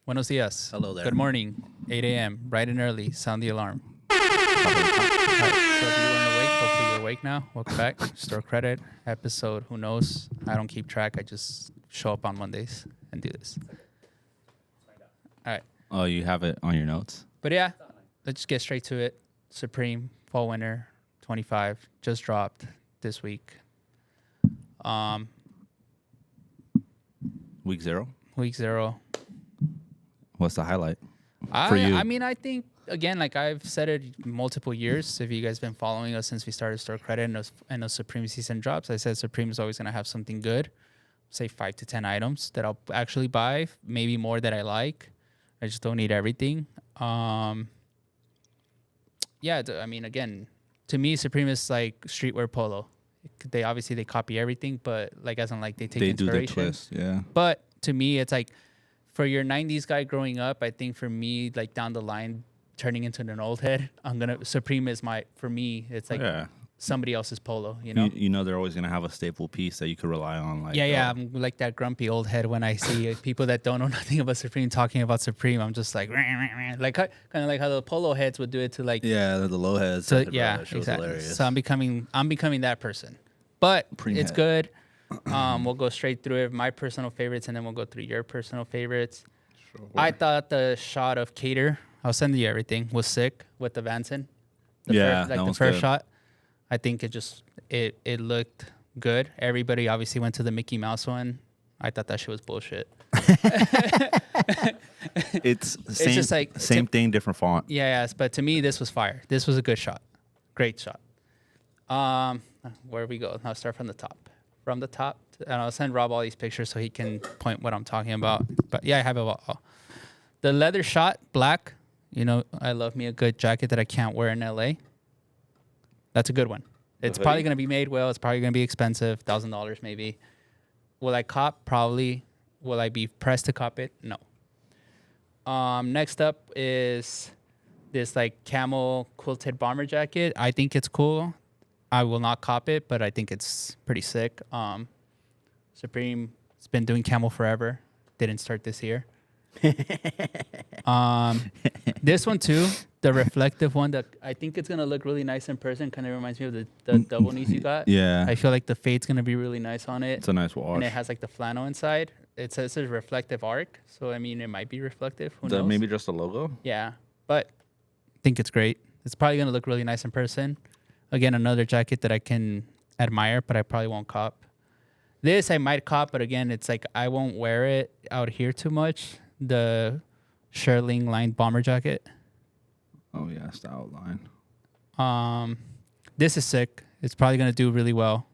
Buenos dias. Hello there. Good morning. 8 a.m. Bright and early. Sound the alarm. All right, so if you weren't awake, hopefully you're awake now. Welcome back. Store Credit episode. Who knows? I don't keep track. I just show up on Mondays and do this. All right. Oh, you have it on your notes? But yeah, let's just get straight to it. Supreme Fall Winter 25 just dropped this week. Week 0? Week 0. What's the highlight for you? I mean, I think, again, like I've said it multiple years, if you guys been following us since we started Store Credit and those Supreme season drops, I said Supreme is always going to have something good, say 5 to 10 items that I'll actually buy, maybe more that I like. I just don't need everything. Yeah, I mean, again, to me, Supreme is like streetwear polo. They obviously copy everything, but like as in like they take inspiration. Do the twist, yeah. But to me, it's like for your 90s guy growing up, I think for me, like down the line, turning into an old head, Supreme is for me, it's like somebody else's polo, you know? You know they're always going to have a staple piece that you could rely on. Like, yeah, I'm like that grumpy old head when I see people that don't know nothing about Supreme talking about Supreme. I'm just like, like kind of like how the polo heads would do it to like... Yeah, the low heads. So, yeah, exactly. Hilarious. So I'm becoming that person. But it's good. We'll go straight through it. My personal favorites, and then we'll go through your personal favorites. Sure. I thought the shot of Cater, I'll send you everything, was sick with the Vanson. The first shot. I think it looked good. Everybody obviously went to the Mickey Mouse one. I thought that shit was bullshit. It's just like same thing, different font. Yeah, but to me, this was fire. This was a good shot. Great shot. Where we go? I'll start from the top. And I'll send Rob all these pictures so he can point what I'm talking about. But yeah, I have it all. The leather shot, black. You know, I love me a good jacket that I can't wear in LA. That's a good one. It's probably going to be made well. It's probably going to be expensive, $1,000 maybe. Will I cop? Probably. Will I be pressed to cop it? No. Next up is this like camel quilted bomber jacket. I think it's cool. I will not cop it, but I think it's pretty sick. Supreme's been doing camel forever. Didn't start this year. This one too, the reflective one, that I think it's gonna look really nice in person. Kind of reminds me of the double knees you got. Yeah. I feel like the fade's gonna be really nice on it. It's a nice wash. And it has like the flannel inside. It says a reflective arc, so I mean it might be reflective. Who knows? Maybe just a logo. Yeah, but I think it's great. It's probably gonna look really nice in person. Again, another jacket that I can admire, but I probably won't cop. This I might cop, but again, it's like I won't wear it out here too much. The Sherling lined bomber jacket. Oh yeah, it's the outline. This is sick. It's probably gonna do really well.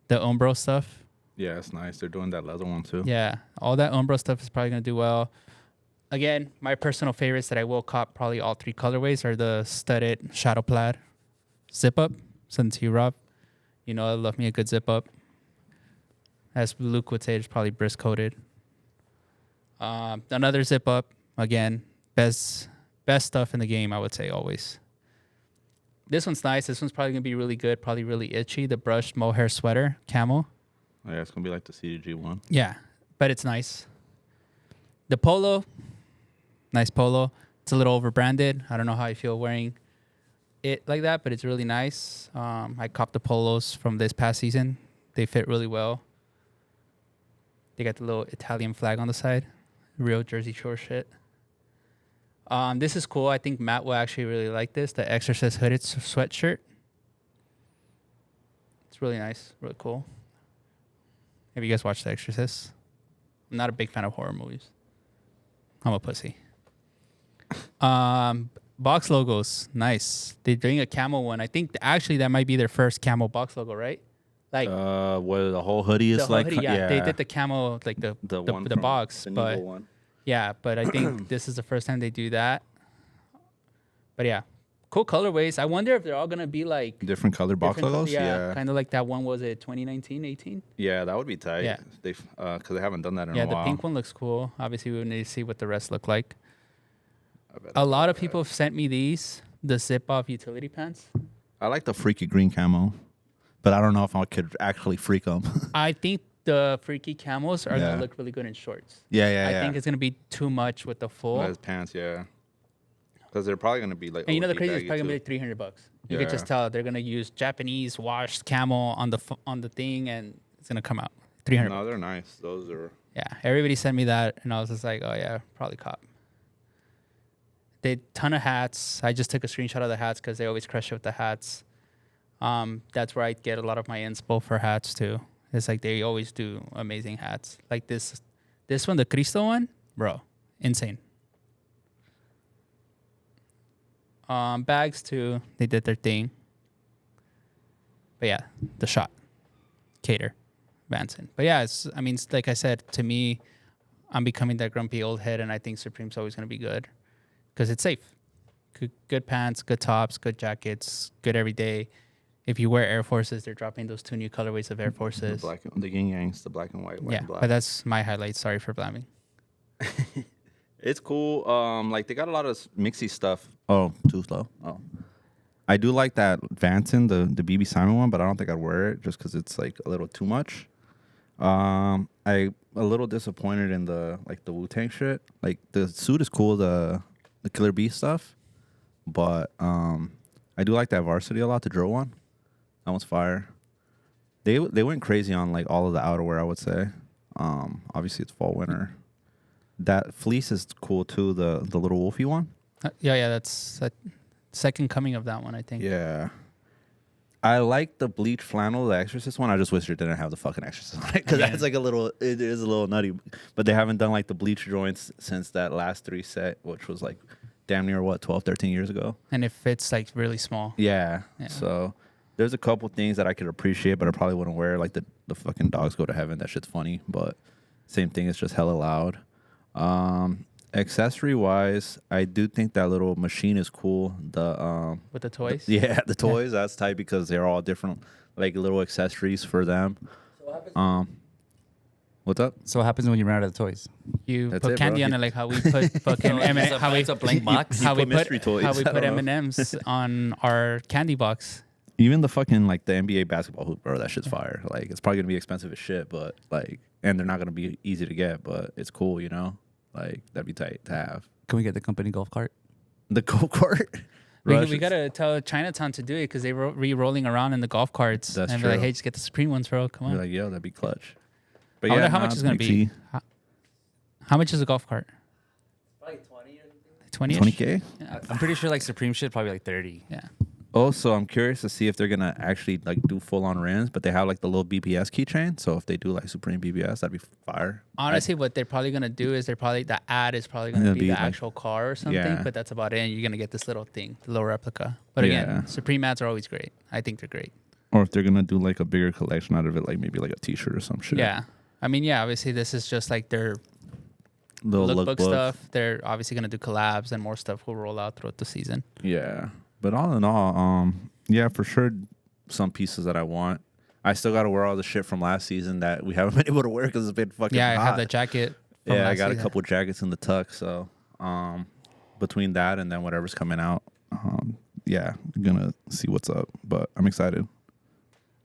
The Umbro stuff. Yeah, it's nice. They're doing that leather one too. Yeah, all that Umbro stuff is probably gonna do well. Again, my personal favorites that I will cop, probably all 3 colorways, are the studded shadow plaid zip up. Send to you, Rob. You know I love me a good zip up. As Luke would say, it's probably brisk coated. Another zip up. Again, best stuff in the game, I would say, always. This one's nice. This one's probably going to be really good, probably really itchy. The brushed mohair sweater, camel. Oh, yeah, it's going to be like the CDG one. Yeah, but it's nice. The polo, nice polo. It's a little overbranded. I don't know how I feel wearing it like that, but it's really nice. I copped the polos from this past season. They fit really well. They got the little Italian flag on the side. Real Jersey Shore shit. This is cool. I think Matt will actually really like this. The Exorcist hooded sweatshirt. It's really nice. Really cool. Have you guys watched The Exorcist? I'm not a big fan of horror movies. I'm a pussy. Box logos. One. They're doing a camel one. I think actually that might be their first camel box logo, right? Like where the whole hoodie is like hoodie, yeah, they did the camel like the box, the but one. Yeah, but I think this is the first time they do that. But yeah, cool colorways. I wonder if they're all gonna be like different color box logos. Yeah, kind of like that one. Was it 2019, 18? Yeah, that would be tight. Yeah, because they haven't done that in a while. Yeah, the pink one looks cool. Obviously, we would need to see what the rest look like. A lot of people have sent me the zip off utility pants. I like the freaky green camo, but I don't know if I could actually freak them. I think the freaky camels are gonna look really good in shorts. Yeah, I think it's gonna be too much with the full. As pants, yeah. Because they're probably gonna be like. And you know the crazy is probably gonna be like $300. You could just tell they're gonna use Japanese washed camel on the thing, and it's gonna come out $300. No, they're nice. Those are. Yeah, everybody sent me that, and I was just like, oh yeah, probably cop. They ton of hats. I just took a screenshot of the hats because they always crush it with the hats. That's where I get a lot of my inspo for hats too. It's like they always do amazing hats. Like this one, the Cristo one, bro, insane. Bags too, they did their thing. But yeah, the shot, Cater, Vanson. But yeah, it's like I said, to me, I'm becoming that grumpy old head, and I think Supreme's always gonna be good because it's safe. Good pants, good tops, good jackets, good every day. If you wear Air Forces, they're dropping those 2 new colorways of Air Forces. The yin yangs, the black and white, white and black. But that's my highlight. Sorry for blamming. It's cool. Like they got a lot of mixy stuff. Oh, too slow. Oh, I do like that Vanson, the BB Simon one, but I don't think I'd wear it just because it's like a little too much. I'm a little disappointed in the Wu-Tang shit. Like the suit is cool, the Killer Bee stuff, but I do like that Varsity a lot, the drill one. That one's fire. They went crazy on like all of the outerwear, I would say. Obviously it's fall winter. That fleece is cool too, the little wolfy one. Yeah, that's a second coming of that one, I think. Yeah. I like the bleach flannel, the Exorcist one. I just wish it didn't have the fucking Exorcist on it because that's like it is a little nutty. But they haven't done like the bleach joints since that last 3 set, which was like damn near 12, 13 years ago. And it fits like really small. Yeah. So there's a couple things that I could appreciate, but I probably wouldn't wear. Like the fucking dogs go to heaven. That shit's funny, but same thing. It's just hella loud. Accessory wise, I do think that little machine is cool. The with the toys. The toys. That's tight because they're all different, like little accessories for them. So what's up? So what happens when you run out of the toys? You put candy on it, like how we put fucking it's a blank box. How we put M&Ms on our candy box. Even the fucking like the NBA basketball hoop, bro, that shit's fire. Like it's probably gonna be expensive as shit, but like, and they're not gonna be easy to get, but it's cool, you know. Like that'd be tight to have. Can we get the company golf cart? The golf cart. We gotta tell Chinatown to do it because they re-rolling around in the golf carts. That's and true. be like, hey, just get the Supreme ones, bro. Come on. Be like, yo, that'd be clutch. But I wonder how much it's gonna be. How much is a golf cart? Probably 20 or something. 20-ish? 20K. Yeah. I'm pretty sure like Supreme shit probably like 30. Yeah. Also, I'm curious to see if they're gonna actually like do full on rims, but they have like the little BBS keychain. So if they do like Supreme BBS, that'd be fire. Honestly, what they're probably gonna do is the ad is probably gonna be the like, actual car or something. Yeah. But that's about it. And you're gonna get this little thing, the little replica. But again, Supreme ads are always great. I think they're great. Or if they're gonna do like a bigger collection out of it, like maybe like a T-shirt or some shit. Yeah. I mean, yeah. Obviously, this is just like their little lookbook stuff. They're obviously gonna do collabs and more stuff will roll out throughout the season. Yeah. But all in all, yeah, for sure, some pieces that I want. I still got to wear all the shit from last season that we haven't been able to wear because it's been fucking hot. I have the jacket. Yeah, I got a couple jackets in the tuck. So between that and then whatever's coming out, yeah, I'm going to see what's up. But I'm excited.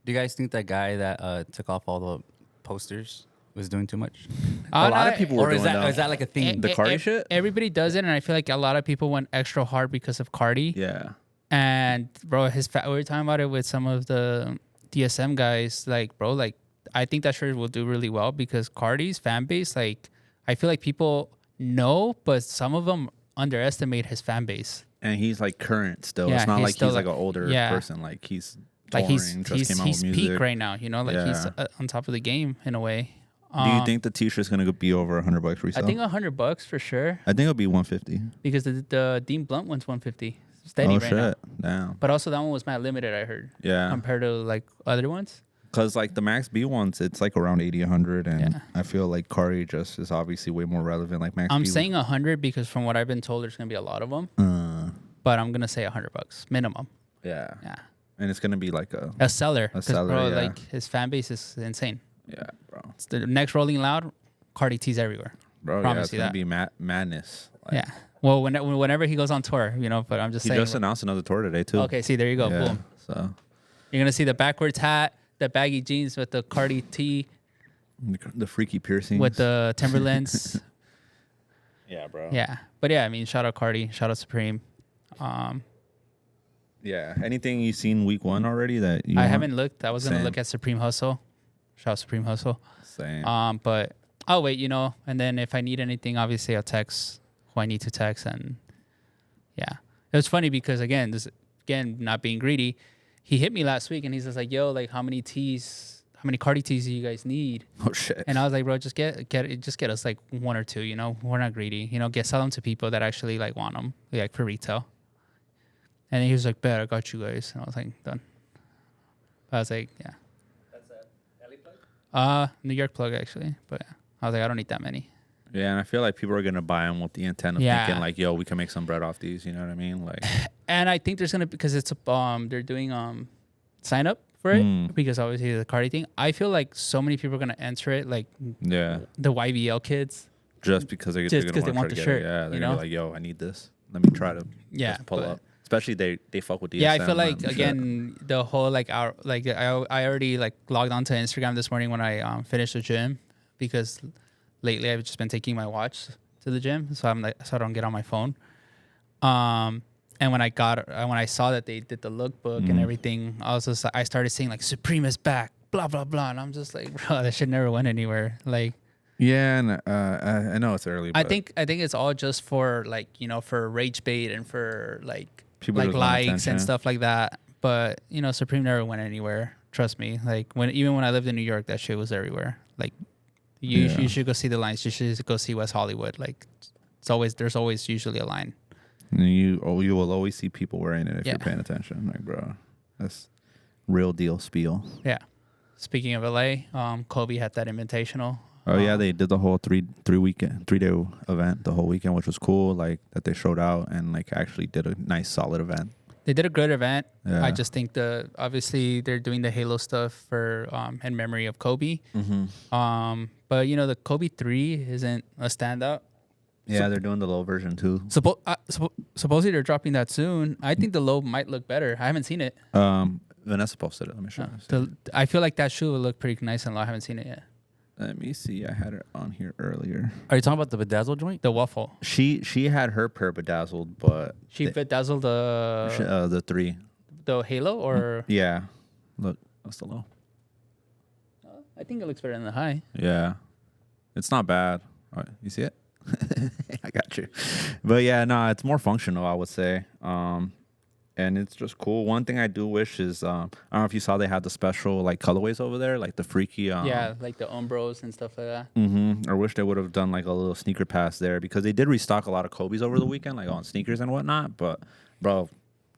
Do you guys think that guy that took off all the posters was doing too much? A lot of people were doing that. Or is that like a theme? The Cardi shit? Everybody does it, and I feel like a lot of people went extra hard because of Cardi. Yeah. And bro, we were talking about it with some of the DSM guys. Like, bro, like I think that shirt will do really well because Cardi's fan base, like I feel like people know, but some of them underestimate his fan base. And he's like current still. Yeah, it's not like he's like an older person. Like he's touring, like he's came out with music. peak right now. You know, like he's on top of the game in a way. Do you think the T-shirt's gonna be over $100 resale? I think $100 for sure. I think it'll be 150 because the Dean Blunt one's 150. Steady right now. Damn. But also that one was mad limited, I heard. Yeah. Compared to like other ones. Because like the Max B ones, it's like around 80, 100, and I feel like Cardi just is obviously way more relevant. Like Max. I'm B saying 100 because from what I've been told, there's gonna be a lot of them. But I'm gonna say $100 minimum. Yeah. Yeah. And it's gonna be like a seller. A seller, bro, yeah. like his fan base is insane. Yeah, bro. It's the next Rolling Loud, Cardi T's everywhere. Bro, Promise yeah, it's gonna be madness. Like, yeah. Well, whenever he goes on tour, you know. But I'm just saying. He just announced another tour today too. Okay, see, there you go. Yeah, Boom. So you're gonna see the backwards hat, the baggy jeans with the Cardi T. The freaky piercings with the Timberlands. Yeah, bro. Yeah, but yeah, I mean, shout out Cardi, shout out Supreme. Yeah. Anything you seen week 1 already that you I want? haven't looked. I was gonna Same. look at Supreme Hustle. Shout out Supreme Hustle. Same. But I'll wait, and then if I need anything, obviously I'll text who I need to text, and yeah, it was funny because again, not being greedy, he hit me last week and he's just like, "Yo, like how many Cardi tees do you guys need?" Oh shit. And I was like, "Bro, just get us like 1 or 2. We're not greedy. Sell them to people that actually like want them, like for retail." And then he was like, "Bet, I got you guys." And I was like, "Done." I was like, "Yeah." That's a Ellie plug? New York plug actually, but I was like, I don't need that many. Yeah, and I feel like people are gonna buy them with the intent of Yeah. thinking like, "Yo, we can make some bread off these." You know what I mean? Like, And I think there's gonna because it's they're doing sign up for it because obviously the Cardi thing. I feel like so many people are gonna enter it, like yeah, the YBL kids. just because they're Just gonna 'cause they wanna want try the to get it. shirt, Yeah, they're you gonna know? be like, "Yo, I need this. Let me try to Yeah, just pull but- up." Especially they fuck with the Yeah, I SM feel like and shit. again the whole like our like I already like logged onto Instagram this morning when I finished the gym because lately I've just been taking my watch to the gym so I don't get on my phone. And when I saw that they did the lookbook and everything, I started seeing like Supreme is back, blah blah blah, and I'm just like, bro, that shit never went anywhere. Like, Yeah, and I know it's early. I But think it's all just for like for rage bait and for like People like just want likes attention. and stuff like that. But Supreme never went anywhere. Trust me. Like even when I lived in New York, that shit was everywhere. Like Yeah. you should go see the lines. You should go see West Hollywood. Like there's always usually a line. And you will always see people wearing it if Yeah. you're paying attention. Like, bro, that's real deal spiel. Yeah. Speaking of LA, Kobe had that invitational. Oh yeah, they did the whole 3-day event the whole weekend, which was cool. Like that they showed out and like actually did a nice solid event. They did a good event. Yeah. I just think obviously they're doing the Halo stuff for in memory of Kobe. Mm-hmm. But the Kobe 3 isn't a standout. Yeah, they're doing the low version too. Supposedly they're dropping that soon. I think the low might look better. I haven't seen it. Vanessa posted it. Let me show you. I feel like that shoe will look pretty nice and low. I haven't seen it yet. Let me see. I had it on here earlier. Are you talking about the bedazzle joint? The waffle. She had her pair bedazzled, but She bedazzled the 3. the Halo or Yeah, look, that's the low. I think it looks better than the high. Yeah, it's not bad. All right, you see it? I got you. But yeah, no, it's more functional, I would say. And it's just cool. One thing I do wish is I don't know if you saw they had the special like colorways over there, like the freaky. Yeah, like the Umbros and stuff like that. Mm-hmm. I wish they would have done like a little sneaker pass there because they did restock a lot of Kobe's over the weekend, like on sneakers and whatnot. But bro,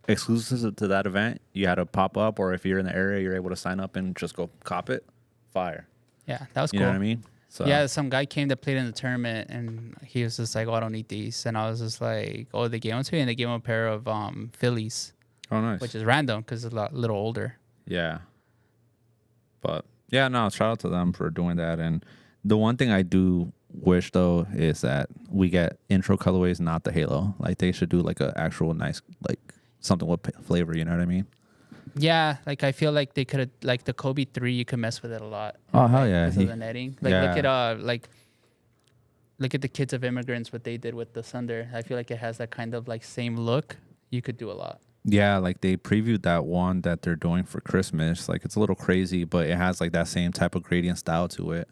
exclusive to that event, you had to pop up, or if you're in the area, you're able to sign up and just go cop it. Fire. Yeah, that was You cool. know what I mean? So Yeah, some guy came that played in the tournament, and he was just like, "Oh, I don't need these," and I was just like, "Oh, they gave them to me, and they gave him a pair of Phillies, Oh, nice. which is random because it's a little older." Yeah. But yeah, no, shout out to them for doing that. And the one thing I do wish though is that we get intro colorways, not the Halo. Like they should do like a actual nice like something with flavor. You know what I mean? Yeah, like I feel like they could have like the Kobe 3. You could mess with it a lot. Oh hell yeah! Because of the netting. Like yeah. look at the Kids of Immigrants, what they did with the Thunder. I feel like it has that kind of like same look. You could do a lot. Yeah, like they previewed that one that they're doing for Christmas. Like it's a little crazy, but it has like that same type of gradient style to it.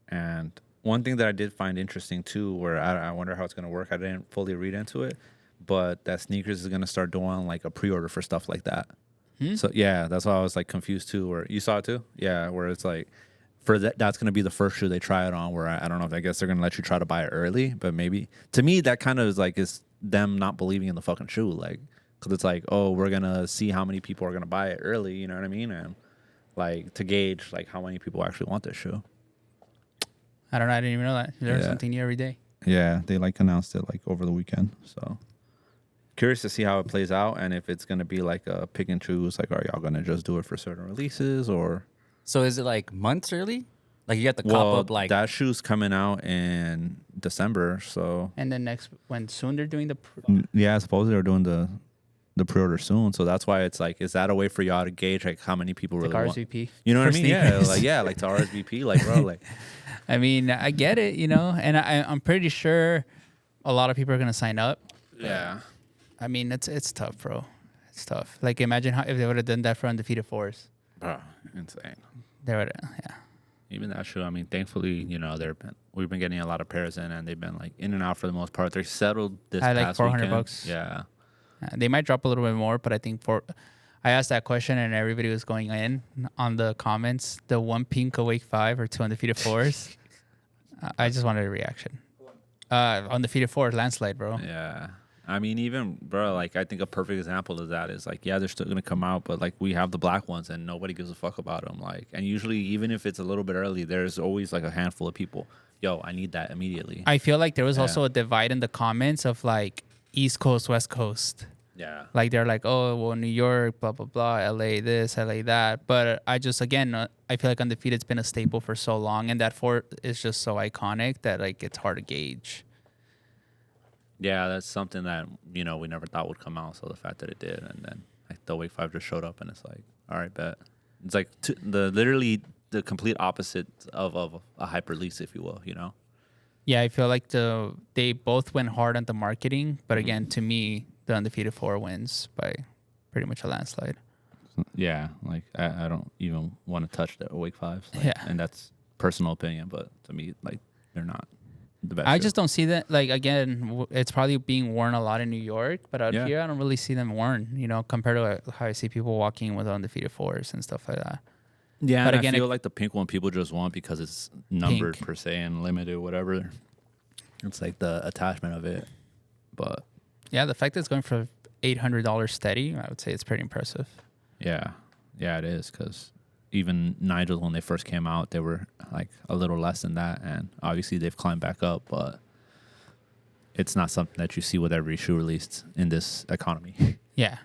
And one thing that I did find interesting too, where I wonder how it's gonna work. I didn't fully read into it, but that sneakers is gonna start doing like a pre-order for stuff like that. So yeah, that's why I was like confused too. Where you saw it too, yeah, where it's like for that's gonna be the first shoe they try it on. Where I don't know if I guess they're gonna let you try to buy it early, but maybe to me that kind of is them not believing in the fucking shoe, like because it's like, oh, we're gonna see how many people are gonna buy it early, you know what I mean, and like to gauge like how many people actually want this shoe. I don't know. I didn't even know that. You learn Yeah. something new every day. Yeah, they like announced it like over the weekend, so. Curious to see how it plays out and if it's gonna be like a pick and choose. Like, are y'all gonna just do it for certain releases or? So is it like months early? Like you have to cop up like that shoe's coming out in December, so And then when soon they're doing the. yeah, supposedly they're doing the pre-order soon. So that's why it's like, is that a way for y'all to gauge like how many people really Like want? RSVP. You know what I for mean? Yeah, sneakers. like to RSVP, like bro, like I mean, I get it, and I'm pretty sure a lot of people are gonna sign up. yeah, I mean, it's tough, bro. It's tough. Like, imagine if they would have done that for Undefeated Fours. bro, insane. They would, yeah. Even that shoe, I mean, thankfully, we've been getting a lot of pairs in, and they've been like in and out for the most part. They're settled this At like past $400. weekend. Yeah, They might drop a little bit more, but I think I asked that question and everybody was going in on the comments. The one pink Awake 5 or two Undefeated 4s. I just wanted a reaction. Undefeated 4 landslide, bro. yeah. I mean, even bro, like I think a perfect example of that is like, yeah, they're still gonna come out, but like we have the black ones, and nobody gives a fuck about them. Like, and usually, even if it's a little bit early, there's always like a handful of people. Yo, I need that immediately. I feel like there was Yeah. also a divide in the comments of like East Coast, West Coast. Yeah, Like they're like, oh, well, New York, blah, blah, blah, LA this, LA that. But I just, again, I feel like Undefeated's been a staple for so long. And that 4 is just so iconic that like it's hard to gauge. yeah, that's something that we never thought would come out. So the fact that it did, and then like the Wake 5 just showed up, and it's like, all right, bet. It's like literally the complete opposite of a hype release, if you will. Yeah, I feel like they both went hard on the marketing. But again, to me, the Undefeated 4 wins by pretty much a landslide. Yeah, like I don't even want to touch the Awake 5s. Like, Yeah. and that's personal opinion, but to me, like they're not the best. I shoe. just don't see that. Like, again, it's probably being worn a lot in New York, but out Yeah. here, I don't really see them worn, compared to how I see people walking with Undefeated 4s and stuff like that. Yeah, But and again, I feel like the pink one people just want because it's numbered Pink. per se and limited, whatever. It's like the attachment of it, but Yeah, the fact that it's going for $800 steady, I would say it's pretty impressive. yeah, it is because even Nigel's when they first came out, they were like a little less than that, and obviously they've climbed back up, but it's not something that you see with every shoe released in this economy. Yeah.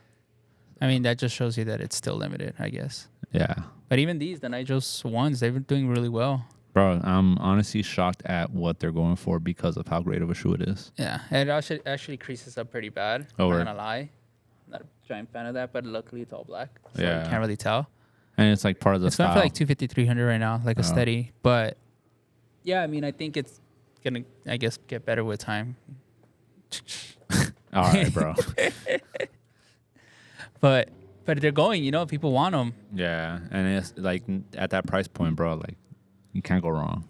I mean, that just shows you that it's still limited, I guess. Yeah. But even the Nigel's ones, they've been doing really well. Bro, I'm honestly shocked at what they're going for because of how great of a shoe it is. Yeah, and it actually creases up pretty bad. Oh, I'm word. not gonna lie. Not a giant fan of that, but luckily it's all black. So Yeah. you can't really tell. And it's like part of the It's going style. for like 250, 300 right now, like a Oh. steady. But yeah, I mean, I think it's gonna, I guess, get better with time. All right, bro. But they're going, people want them. Yeah, and it's like at that price point, bro, like you can't go wrong.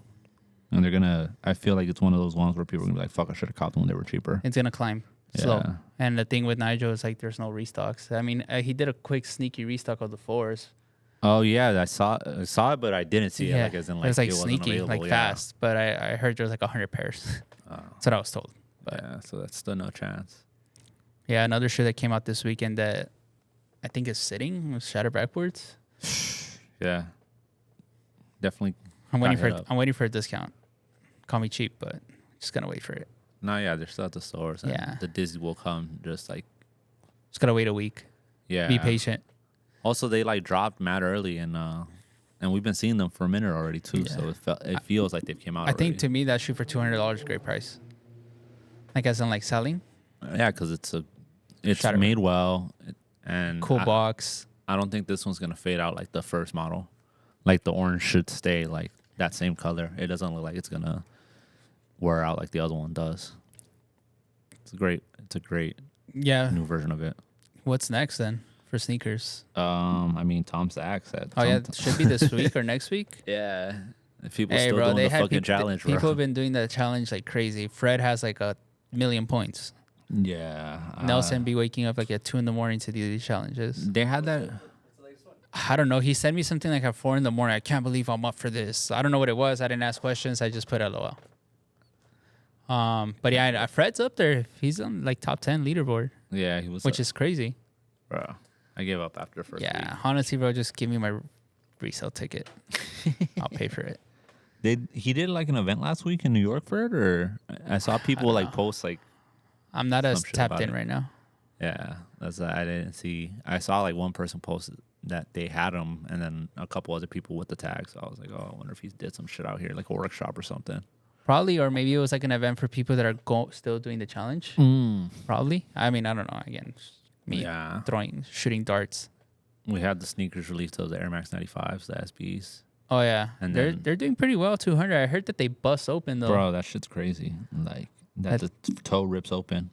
And they're gonna. I feel like it's one of those ones where people are gonna be like, "Fuck, I should have caught them when they were cheaper." It's gonna climb slow. Yeah. And the thing with Nigel is like there's no restocks. I mean, he did a quick sneaky restock of the 4s. Oh yeah, I saw it, but I didn't see it. Like as in like it was like wasn't sneaky, available, like yeah. fast. But I heard there was like 100 pairs. Oh, That's what I was told. But yeah, so that's still no chance. yeah, another shoe that came out this weekend that I think is sitting was Shatter Backwards. Yeah, definitely. I'm waiting for hit up. I'm waiting for a discount. Call me cheap, but just gonna wait for it. No, yeah, they're still at the stores. And Yeah. the Disney will come. Just like Just gotta wait a week. yeah, Be patient. Also, they like dropped mad early, and we've been seeing them for a minute already too. Yeah. So it feels like they've came out. I think already. to me that shoe for $200 is a great price. Like as in like selling, Yeah, because it's Shatter- made well, and cool box. I don't think this one's gonna fade out like the first model. Like the orange should stay like that same color. It doesn't look like it's gonna wear out like the other one does. It's a great Yeah. new version of it. What's next then for sneakers? I mean, Tom Sachs said. Oh yeah, it should be this week or next week. Yeah. If people Hey still bro, doing they the had fucking people, challenge, people bro. have been doing the challenge like crazy. Fred has like 1,000,000 points. Yeah. Nelson be waking up like at 2 a.m. to do these challenges. They had that. I don't know. He sent me something like at 4 a.m. I can't believe I'm up for this. I don't know what it was. I didn't ask questions. I just put LOL. But yeah, Fred's up there. He's on like top 10 leaderboard, Yeah, he was. which is crazy. bro. I gave up after first. Yeah, honestly, bro, just give me my resale ticket. I'll pay for it. He did like an event last week in New York for it, or I saw people like post like. I'm not as Some shit tapped about in it. right now. Yeah, that's I didn't see. I saw like one person post that they had him, and then a couple other people with the tag. So I was like, oh, I wonder if he did some shit out here, like a workshop or something. Probably, or maybe it was like an event for people that are still doing the challenge. Mm. Probably. I mean, I don't know. Again, me Yeah. shooting darts. We had the sneakers released of the Air Max 95s, the SBs. Oh yeah, And they're then- they're doing pretty well. 200. I heard that they bust open though. Bro, that shit's crazy. Like that the toe rips open.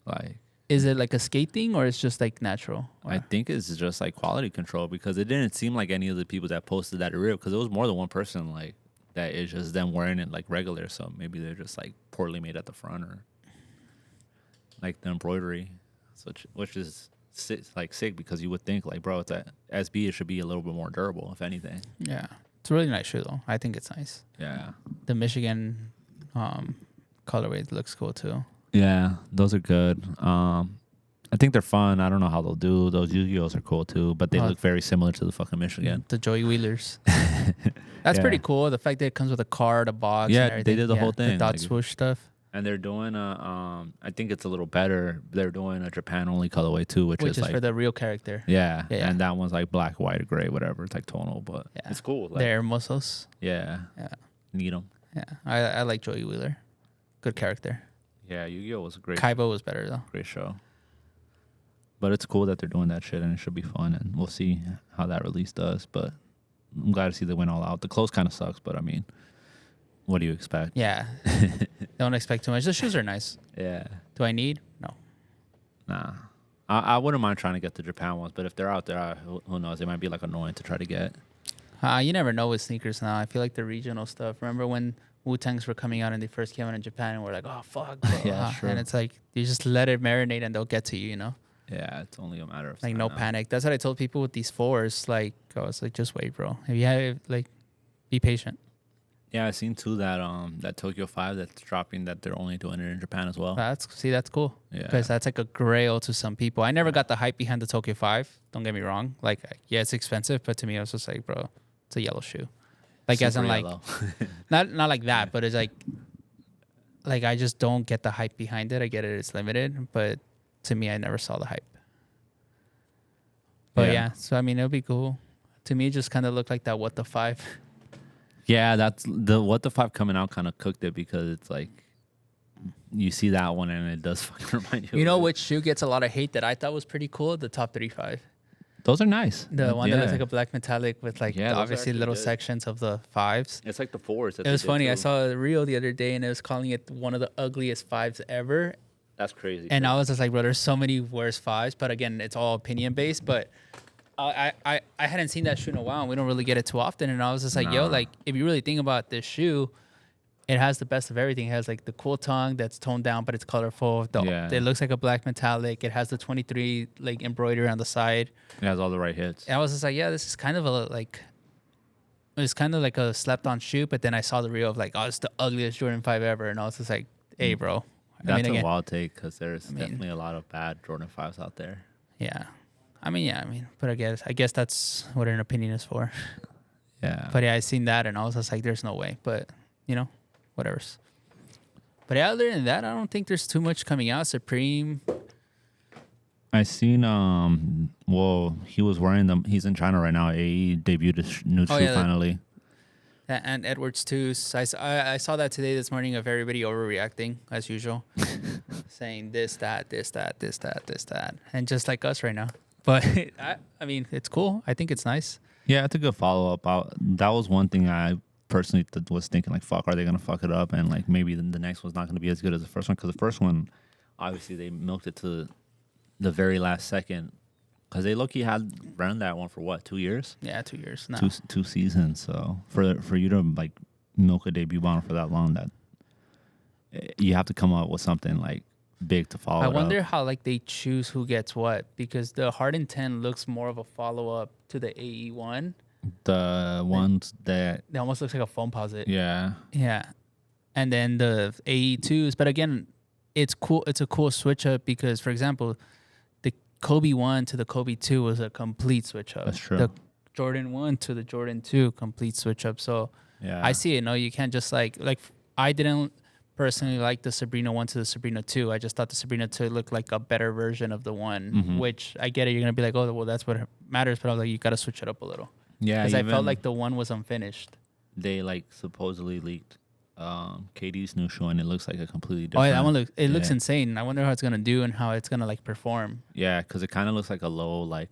Like Is it like a skate thing or it's just like natural? I think it's just like quality control because it didn't seem like any of the people that posted that rip because it was more than one person like that is just them wearing it like regular. So maybe they're just like poorly made at the front or like the embroidery, which is sick because you would think like, bro, it's a SB, it should be a little bit more durable if anything. Yeah, it's a really nice shoe though. I think it's nice. Yeah. The Michigan colorway looks cool too. Yeah, those are good. I think they're fun. I don't know how they'll do. Those Yu-Gi-Ohs are cool too, but they look very similar to the fucking Michigan. The Joey Wheelers. That's Yeah. pretty cool. The fact that it comes with a card, a box. Yeah, and they everything. did the whole The thing, dot like- swoosh stuff, And they're doing I think it's a little better. They're doing a Japan only colorway too, which which is is like for the real character. yeah, Yeah. and that one's like black, white, or gray, whatever. It's like tonal, but Yeah. it's cool. Like, The Hermosos. yeah, Yeah, need them. yeah. I like Joey Wheeler. Good character. Yeah, Yu-Gi-Oh was a great, Kaiba was better though. great show. But it's cool that they're doing that shit, and it should be fun. And we'll see how that release does. But I'm glad to see they went all out. The clothes kind of sucks, but I mean, what do you expect? Yeah. Don't expect too much. The shoes are nice. Yeah. Do I need? No. Nah. I wouldn't mind trying to get the Japan ones, but if they're out there, who knows? They might be like annoying to try to get. You never know with sneakers now. I feel like the regional stuff. Remember when Wu-Tangs were coming out and they first came out in Japan and we're like, oh, fuck. Bro. Yeah, sure. And it's like, you just let it marinate and they'll get to you, you know? Yeah, it's only a matter of Like, time no now. panic. That's what I told people with these fours. Like, I was like, just wait, bro. If you have, like, be patient. Yeah, I seen too that that Tokyo 5 that's dropping that they're only doing it in Japan as well. That's cool. Yeah. Because that's like a grail to some people. I never got the hype behind the Tokyo 5. Don't get me wrong. Like, yeah, it's expensive, but to me, I was just like, bro, it's a yellow shoe. Like, as in, Super like, yellow. not like that, but it's like I just don't get the hype behind it. I get it, it's limited, but to me, I never saw the hype. But Yeah. yeah, so I mean, it'll be cool. To me, it just kind of looked like that. What the 5? Yeah, that's the what the 5 coming out kind of cooked it because it's like you see that one and it does fucking remind you. You of know it. which shoe gets a lot of hate that I thought was pretty cool? The top 35. Those are nice. The one that Yeah. looks like a black metallic with like Yeah, those are obviously actually little good. sections of the 5s. It's like the 4s. that It they was did funny. I too. saw a reel the other day and it was calling it one of the ugliest 5s ever. That's crazy. And I was just like, bro, there's so many worse 5s. But again, it's all opinion based. But I hadn't seen that shoe in a while, and we don't really get it too often. And I was just like, yo, Nah. like if you really think about this shoe, it has the best of everything. It has like the cool tongue that's toned down, but it's colorful. Yeah. It looks like a black metallic. It has the 23 like embroidery on the side. It has all the right hits. And I was just like, yeah, this is kind of it's kind of like a slept on shoe. But then I saw the reel of like, oh, it's the ugliest Jordan 5 ever. And I was just like, hey, bro. That's a again, wild take because there's mean- definitely a lot of bad Jordan 5s out there. yeah. But I guess that's what an opinion is for. Yeah. But yeah, I seen that and I was just like, there's no way. But, you know, whatever's. But yeah, other than that, I don't think there's too much coming out. Supreme. I seen well, he was wearing them. He's in China right now. AE debuted his new shoe yeah, finally. And Edwards too. So I saw that today, this morning, of everybody overreacting as usual, saying this, that, this, that, this, that, this, that, and just like us right now. But I mean, it's cool. I think it's nice. Yeah, it's a good follow up. That was one thing I personally was thinking, like, fuck, are they gonna fuck it up? And like maybe the next one's not gonna be as good as the first one because the first one, obviously, they milked it to the very last second because they low-key had ran that one for what, 2 years? Yeah, 2 years now. Two seasons. So for you to like milk a debut bomb for that long, that you have to come up with something like big to follow. I it wonder up. how like they choose who gets what, because the Harden 10 looks more of a follow up to the AE one. The ones that It almost looks like a foam posit. yeah. Yeah. And then the AE2s, but again, it's cool. It's a cool switch up because, for example, the Kobe 1 to the Kobe 2 was a complete switch up. That's true. The Jordan 1 to the Jordan 2, complete switch up. So Yeah. I see it. No, you can't just like I didn't personally like the Sabrina 1 to the Sabrina 2. I just thought the Sabrina 2 looked like a better version of the one, Mhm. which I get it. You're going to be like, oh, well, that's what matters. But I was like, you got to switch it up a little. Yeah, Because I felt even like the one was unfinished. they like supposedly leaked KD's new shoe, and it looks like a completely Oh different. yeah, that one looks yeah. insane. I wonder how it's gonna do and how it's gonna like perform. Yeah, because it kind of looks like a low, like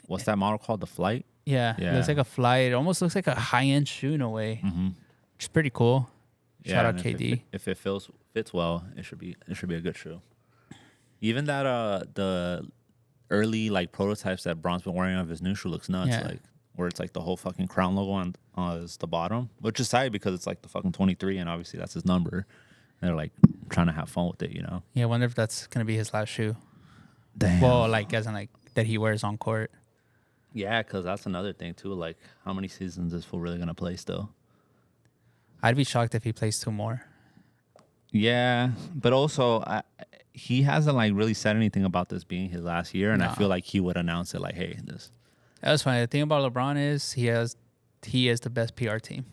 what's that model called? The Flight. Yeah, it looks Yeah. like a Flight. It almost looks like a high end shoe in a way, Mm-hmm. which is pretty cool. Shout out and KD. If it fits well, it should be a good shoe. Even that the early like prototypes that Braun's been wearing of his new shoe looks nuts. Yeah. Like where it's like the whole fucking crown logo on is the bottom, which is tight because it's like the fucking 23, and obviously that's his number. And they're like trying to have fun with it, you know. Yeah, I wonder if that's gonna be his last shoe. Damn. Well, like as in like that he wears on court. Yeah, because that's another thing too. Like, how many seasons is fool really gonna play still? I'd be shocked if he plays 2 more. Yeah, but also he hasn't like really said anything about this being his last year, and I Nah. feel like he would announce it like, "Hey, this." That was funny. The thing about LeBron is he is the best PR team.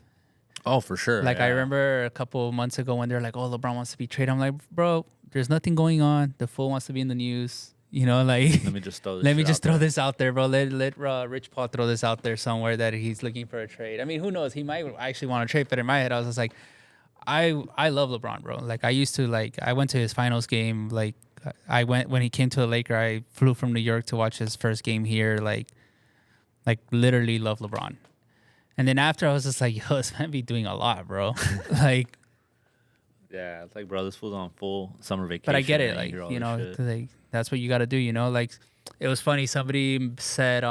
Oh, for sure. Like I yeah. remember a couple of months ago when they're like, "Oh, LeBron wants to be traded." I'm like, "Bro, there's nothing going on. The fool wants to be in the news. You know, like Let me just throw. This let me shit just out throw there. this out there, bro. Let Rich Paul throw this out there somewhere that he's looking for a trade. I mean, who knows? He might actually want to trade. But in my head, I was just like, I love LeBron, bro. Like I used to like I went to his finals game. Like I went when he came to the Laker. I flew from New York to watch his first game here. Like literally love LeBron. And then after I was just like, yo, this man be doing a lot, bro. Like, Yeah, it's like, bro, this fool's on full summer vacation. but I get it. and Like, hear all you this know, shit. like that's what you got to do. You know, like it was funny. Somebody said,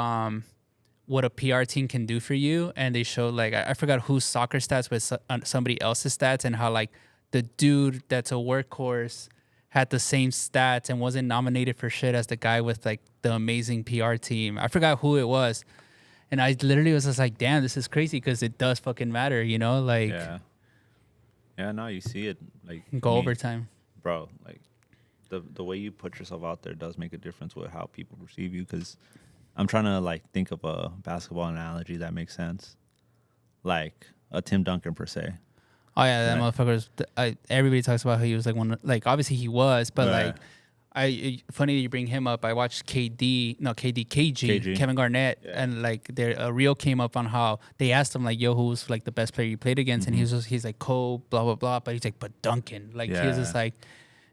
what a PR team can do for you, and they showed like I forgot whose soccer stats, but somebody else's stats, and how like the dude that's a workhorse had the same stats and wasn't nominated for shit as the guy with like the amazing PR team. I forgot who it was, and I literally was just like, damn, this is crazy because it does fucking matter, you know, like Yeah. Yeah, no, you see it like go I mean, overtime. bro. Like the way you put yourself out there does make a difference with how people perceive you. Because I'm trying to like think of a basketball analogy that makes sense, like a Tim Duncan per se. Oh yeah, that Right. motherfucker's. Everybody talks about how he was like one. Like obviously he was, but Right. like, funny that you bring him up. I watched KG, Kevin Garnett, Yeah. and like a reel came up on how they asked him like, "Yo, who's like the best player you played against?" And he's like Cole, blah blah blah. But he's like, "But Duncan." Like he was Yeah. just like,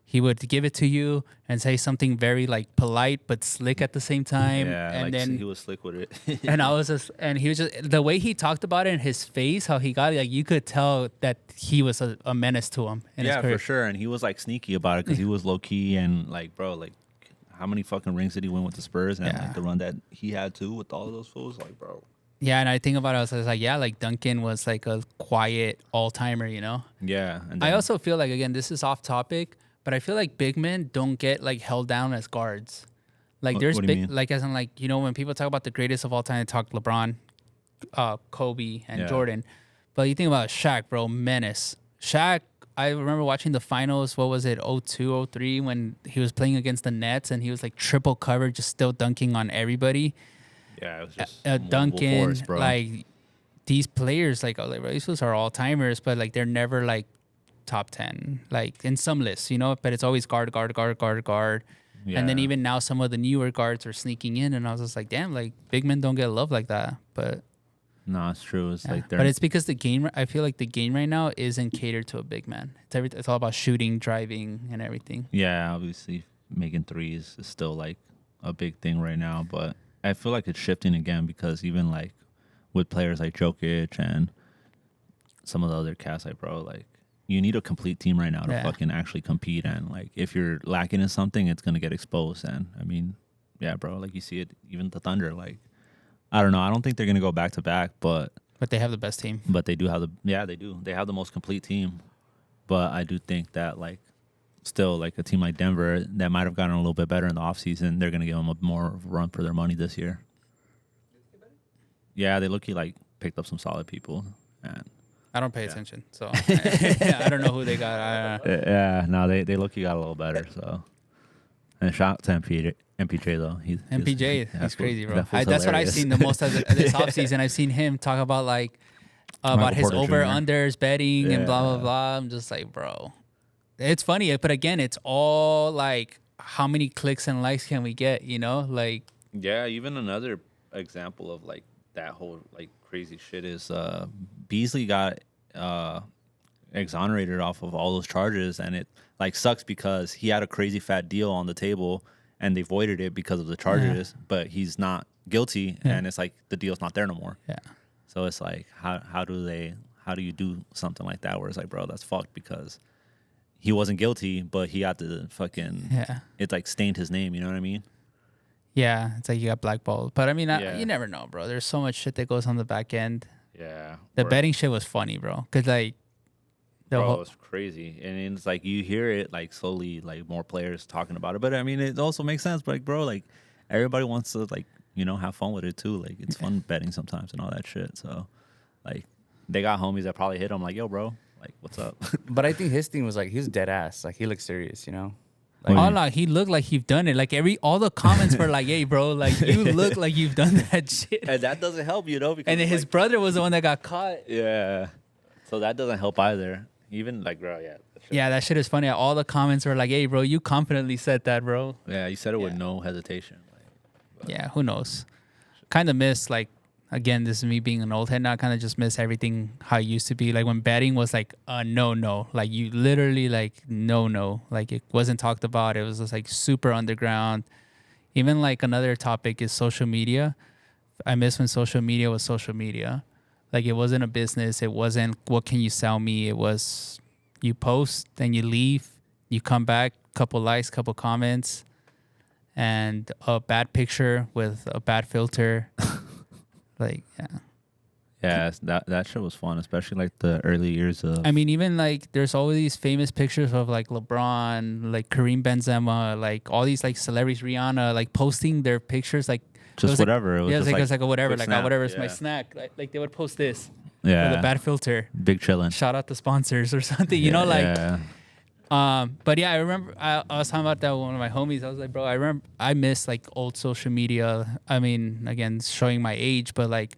he would give it to you and say something very like polite but slick at the same time, Yeah, and like then he was slick with it. and I was just, and he was just the way he talked about it in his face, how he got it, like you could tell that he was a menace to him. In his Yeah, career. for sure. And he was like sneaky about it because he was low key and like, bro, like how many fucking rings did he win with the Spurs and Yeah. like the run that he had too with all of those fools? Like, bro. Yeah, and I think about it, I was like, yeah, like Duncan was like a quiet all timer, you know. Yeah. And I then- also feel like again, this is off topic, but I feel like big men don't get like held down as guards. Like there's what do you big, mean? like as in like you know when people talk about the greatest of all time, they talk LeBron, Kobe, and Yeah. Jordan. But you think about Shaq, bro, menace. Shaq, I remember watching the finals. What was it, 02, 03, when he was playing against the Nets and he was like triple covered, just still dunking on everybody. yeah, it was just Duncan, force, bro. like these players, like, I was like, bro, these fools are all timers, but like they're never like top 10, like in some lists, you know. But it's always guard. And then Yeah. even now, some of the newer guards are sneaking in, and I was just like, damn, like big men don't get love like that. But No, it's true. It's yeah. like they're But it's because the game. I feel like the game right now isn't catered to a big man. It's all about shooting, driving, and everything. yeah, obviously making threes is still like a big thing right now, but I feel like it's shifting again because even like with players like Jokic and some of the other cats, like bro, like you need a complete team right now to Yeah. fucking actually compete. And like if you're lacking in something, it's gonna get exposed. And I mean, yeah, bro, like you see it, even the Thunder, like I don't know, I don't think they're gonna go back to back, but But they have the best team. they do have they have the most complete team. But I do think that like still like a team like Denver that might have gotten a little bit better in the offseason, they're gonna give them a more of a run for their money this year. Yeah, they like picked up some solid people. And I don't pay attention, so I don't know who they got. yeah, no, they got a little better. So and shout out to MPJ though. MPJ, he's crazy, bro. that fool's That's what I've hilarious. seen the most of this offseason. I've seen him talk about like about Michael his Porter Jr. over-unders, betting, and blah, blah, Yeah. blah. I'm just like, bro. It's funny, but again, it's all like how many clicks and likes can we get, you know? Like, Yeah, even another example of like that whole like crazy shit is Beasley got exonerated off of all those charges, and it like sucks because he had a crazy fat deal on the table, and they voided it because of the charges, but he's not guilty, and it's like the deal's not there no more. Yeah. So it's like how do you do something like that where it's like, bro, that's fucked because he wasn't guilty, but he had to fucking it like stained his name. You know what I mean? Yeah, it's like you got blackballed. But I mean, Yeah. you never know, bro. There's so much shit that goes on the back end. Yeah. The betting shit was funny, bro. Cause like the Bro, whole it's crazy, and it's like you hear it like slowly, like more players talking about it. But I mean, it also makes sense. But like, bro, like everybody wants to like have fun with it too. Like it's fun betting sometimes and all that shit. So like they got homies that probably hit them like, yo, bro, like what's up? But I think his thing was like he was dead ass. Like he looked serious, you know. oh no, he looked like he'd done it. Like all the comments were like, "Hey, bro, like you look like you've done that shit." And that doesn't help, because And then his brother was the one that got caught. yeah. So that doesn't help either. Even like, bro, yeah. Yeah, that shit is funny. All the comments were like, "Hey, bro, you confidently said that, bro." Yeah, you said it with no hesitation. Yeah, who knows? Kind of miss like again. This is me being an old head now. Kind of just miss everything how it used to be. Like when betting was like a no. Like you literally like no. Like it wasn't talked about. It was just like super underground. Even like another topic is social media. I miss when social media was social media. Like it wasn't a business. It wasn't what can you sell me. It was you post, then you leave, you come back, couple likes, couple comments, and a bad picture with a bad filter. Like yeah. Yeah, that shit was fun, especially like the early years of. I mean, even like there's all these famous pictures of like LeBron, like Kareem Benzema, like all these like celebrities, Rihanna, like posting their pictures like. Just whatever. It was like a whatever, quick like snap, whatever's yeah. my snack. Like they would post this Yeah. with a bad filter. Big chillin'. Shout out to sponsors or something, you know, like. Yeah. But yeah, I remember I was talking about that with one of my homies. I was like, bro, I remember I miss like old social media. I mean, again, showing my age, but like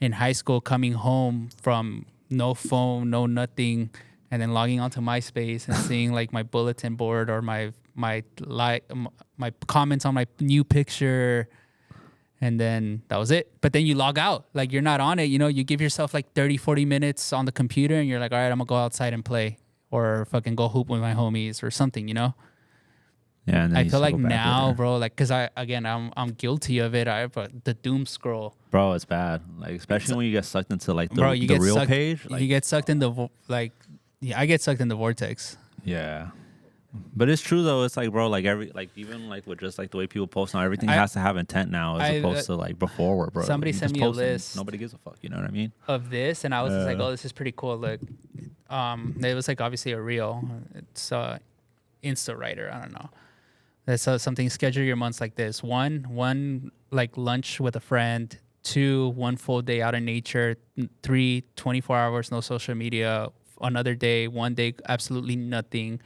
in high school, coming home from no phone, no nothing, and then logging onto MySpace and seeing like my bulletin board or my comments on my new picture. And then that was it. But then you log out. Like you're not on it. You know, you give yourself like 30, 40 minutes on the computer and you're like, all right, I'm going to go outside and play or fucking go hoop with my homies or something, you know? Yeah. And then I you feel like go back now, later. bro, like, cause I'm guilty of it. The doom scroll. Bro, it's bad. Like, especially when you get sucked into like the, You the get real sucked, page. Like, you get sucked in the, I get sucked in the vortex. yeah. But it's true though. It's like, bro, like even like with just like the way people post now, everything has to have intent now as opposed to like before, where bro. Somebody you sent just me a post and list. Nobody gives a fuck. You know what I mean? Of this, and I was just like, oh, this is pretty cool. Look, it was like obviously a reel. It's Insta writer. I don't know. That's something. Schedule your months like this. One like lunch with a friend. 2, 1 full day out in nature. 3, 24 hours no social media. Another day, 1 day absolutely nothing.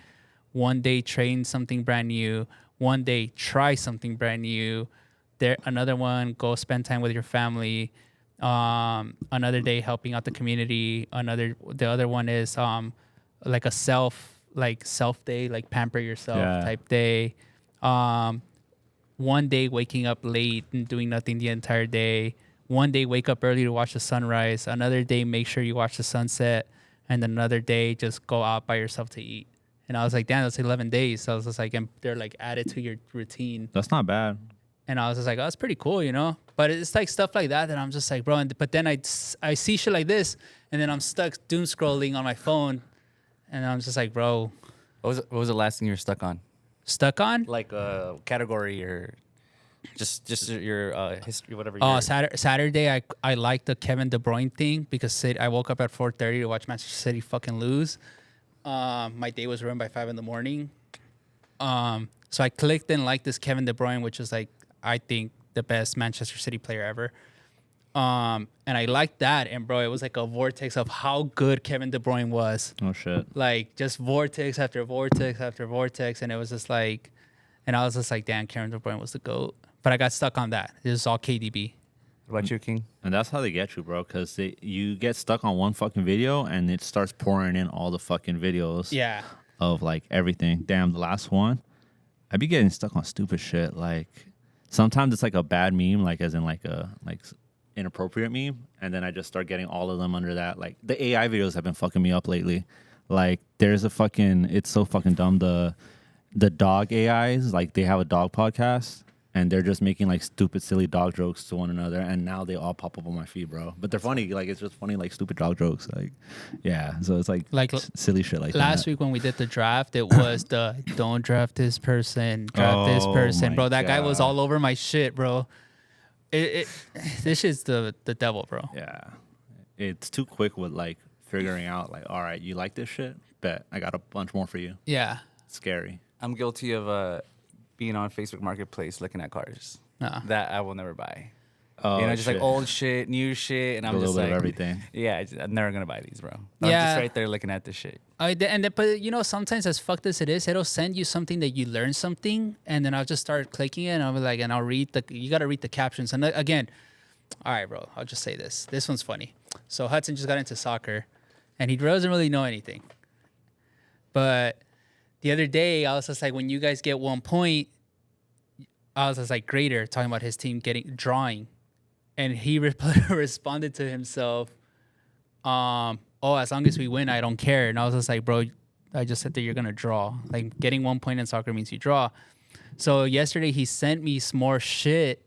1 day train something brand new. 1 day try something brand new. Another one, go spend time with your family. Another day helping out the community. The other one is like a self day, like pamper yourself type day. 1 day waking up late and doing nothing the entire day. 1 day wake up early to watch the sunrise. Another day make sure you watch the sunset. And another day just go out by yourself to eat. And I was like, damn, that's 11 days. So I was just like, and they're like added to your routine. That's not bad. And I was just like, oh, that's pretty cool, you know? But it's like stuff like that I'm just like, bro. But then I see shit like this, and then I'm stuck doom scrolling on my phone. And I'm just like, bro. What was the last thing you were stuck on? Stuck on? Like a category or just your history, whatever. Oh, Saturday, I liked the Kevin De Bruyne thing because I woke up at 4:30 to watch Manchester City fucking lose. My day was ruined by 5 a.m. So I clicked and liked this Kevin De Bruyne, which is like, I think the best Manchester City player ever. And I liked that. And bro, it was like a vortex of how good Kevin De Bruyne was. Oh shit. Like just vortex after vortex after vortex. And it was just like, and I was just like, damn, Kevin De Bruyne was the GOAT. But I got stuck on that. It was all KDB. What about you, King? And that's how they get you, bro. Because you get stuck on one fucking video and it starts pouring in all the fucking videos. Yeah. Of like everything. Damn, the last one, I be getting stuck on stupid shit. Like sometimes it's like a bad meme, like as in like a inappropriate meme, and then I just start getting all of them under that. Like the AI videos have been fucking me up lately. Like there's a fucking, it's so fucking dumb. The dog AIs, like they have a dog podcast and they're just making like stupid, silly dog jokes to one another. And now they all pop up on my feed, bro. But they're funny. Like it's just funny, like stupid dog jokes. Like, yeah. So it's like silly shit like last that. week when we did the draft, it was the don't draft this person, draft this Oh person, my bro. That guy was God. all over my shit, bro. This shit's the devil, bro. Yeah. It's too quick with like figuring out like, all right, you like this shit? Bet I got a bunch more for you. Yeah. It's scary. I'm guilty of being on Facebook Marketplace looking at cars that I will never buy. Oh, You know, just shit. like old shit, new shit, and I'm A just little bit like of everything. Yeah, I'm never gonna buy these, bro. I'm Yeah. just right there looking at this shit. But you know, sometimes as fucked as it is, it'll send you something that you learn something, and then I'll just start clicking it, and I'll be like, and I'll read you gotta read the captions. And again, all right, bro, I'll just say this. This one's funny. So Hudson just got into soccer, and he doesn't really know anything. But the other day, I was just like, when you guys get 1 point, I was just like, Grader, talking about his team drawing. And he responded to himself, oh, as long as we win, I don't care. And I was just like, bro, I just said that you're going to draw. Like, getting 1 point in soccer means you draw. So yesterday, he sent me some more shit.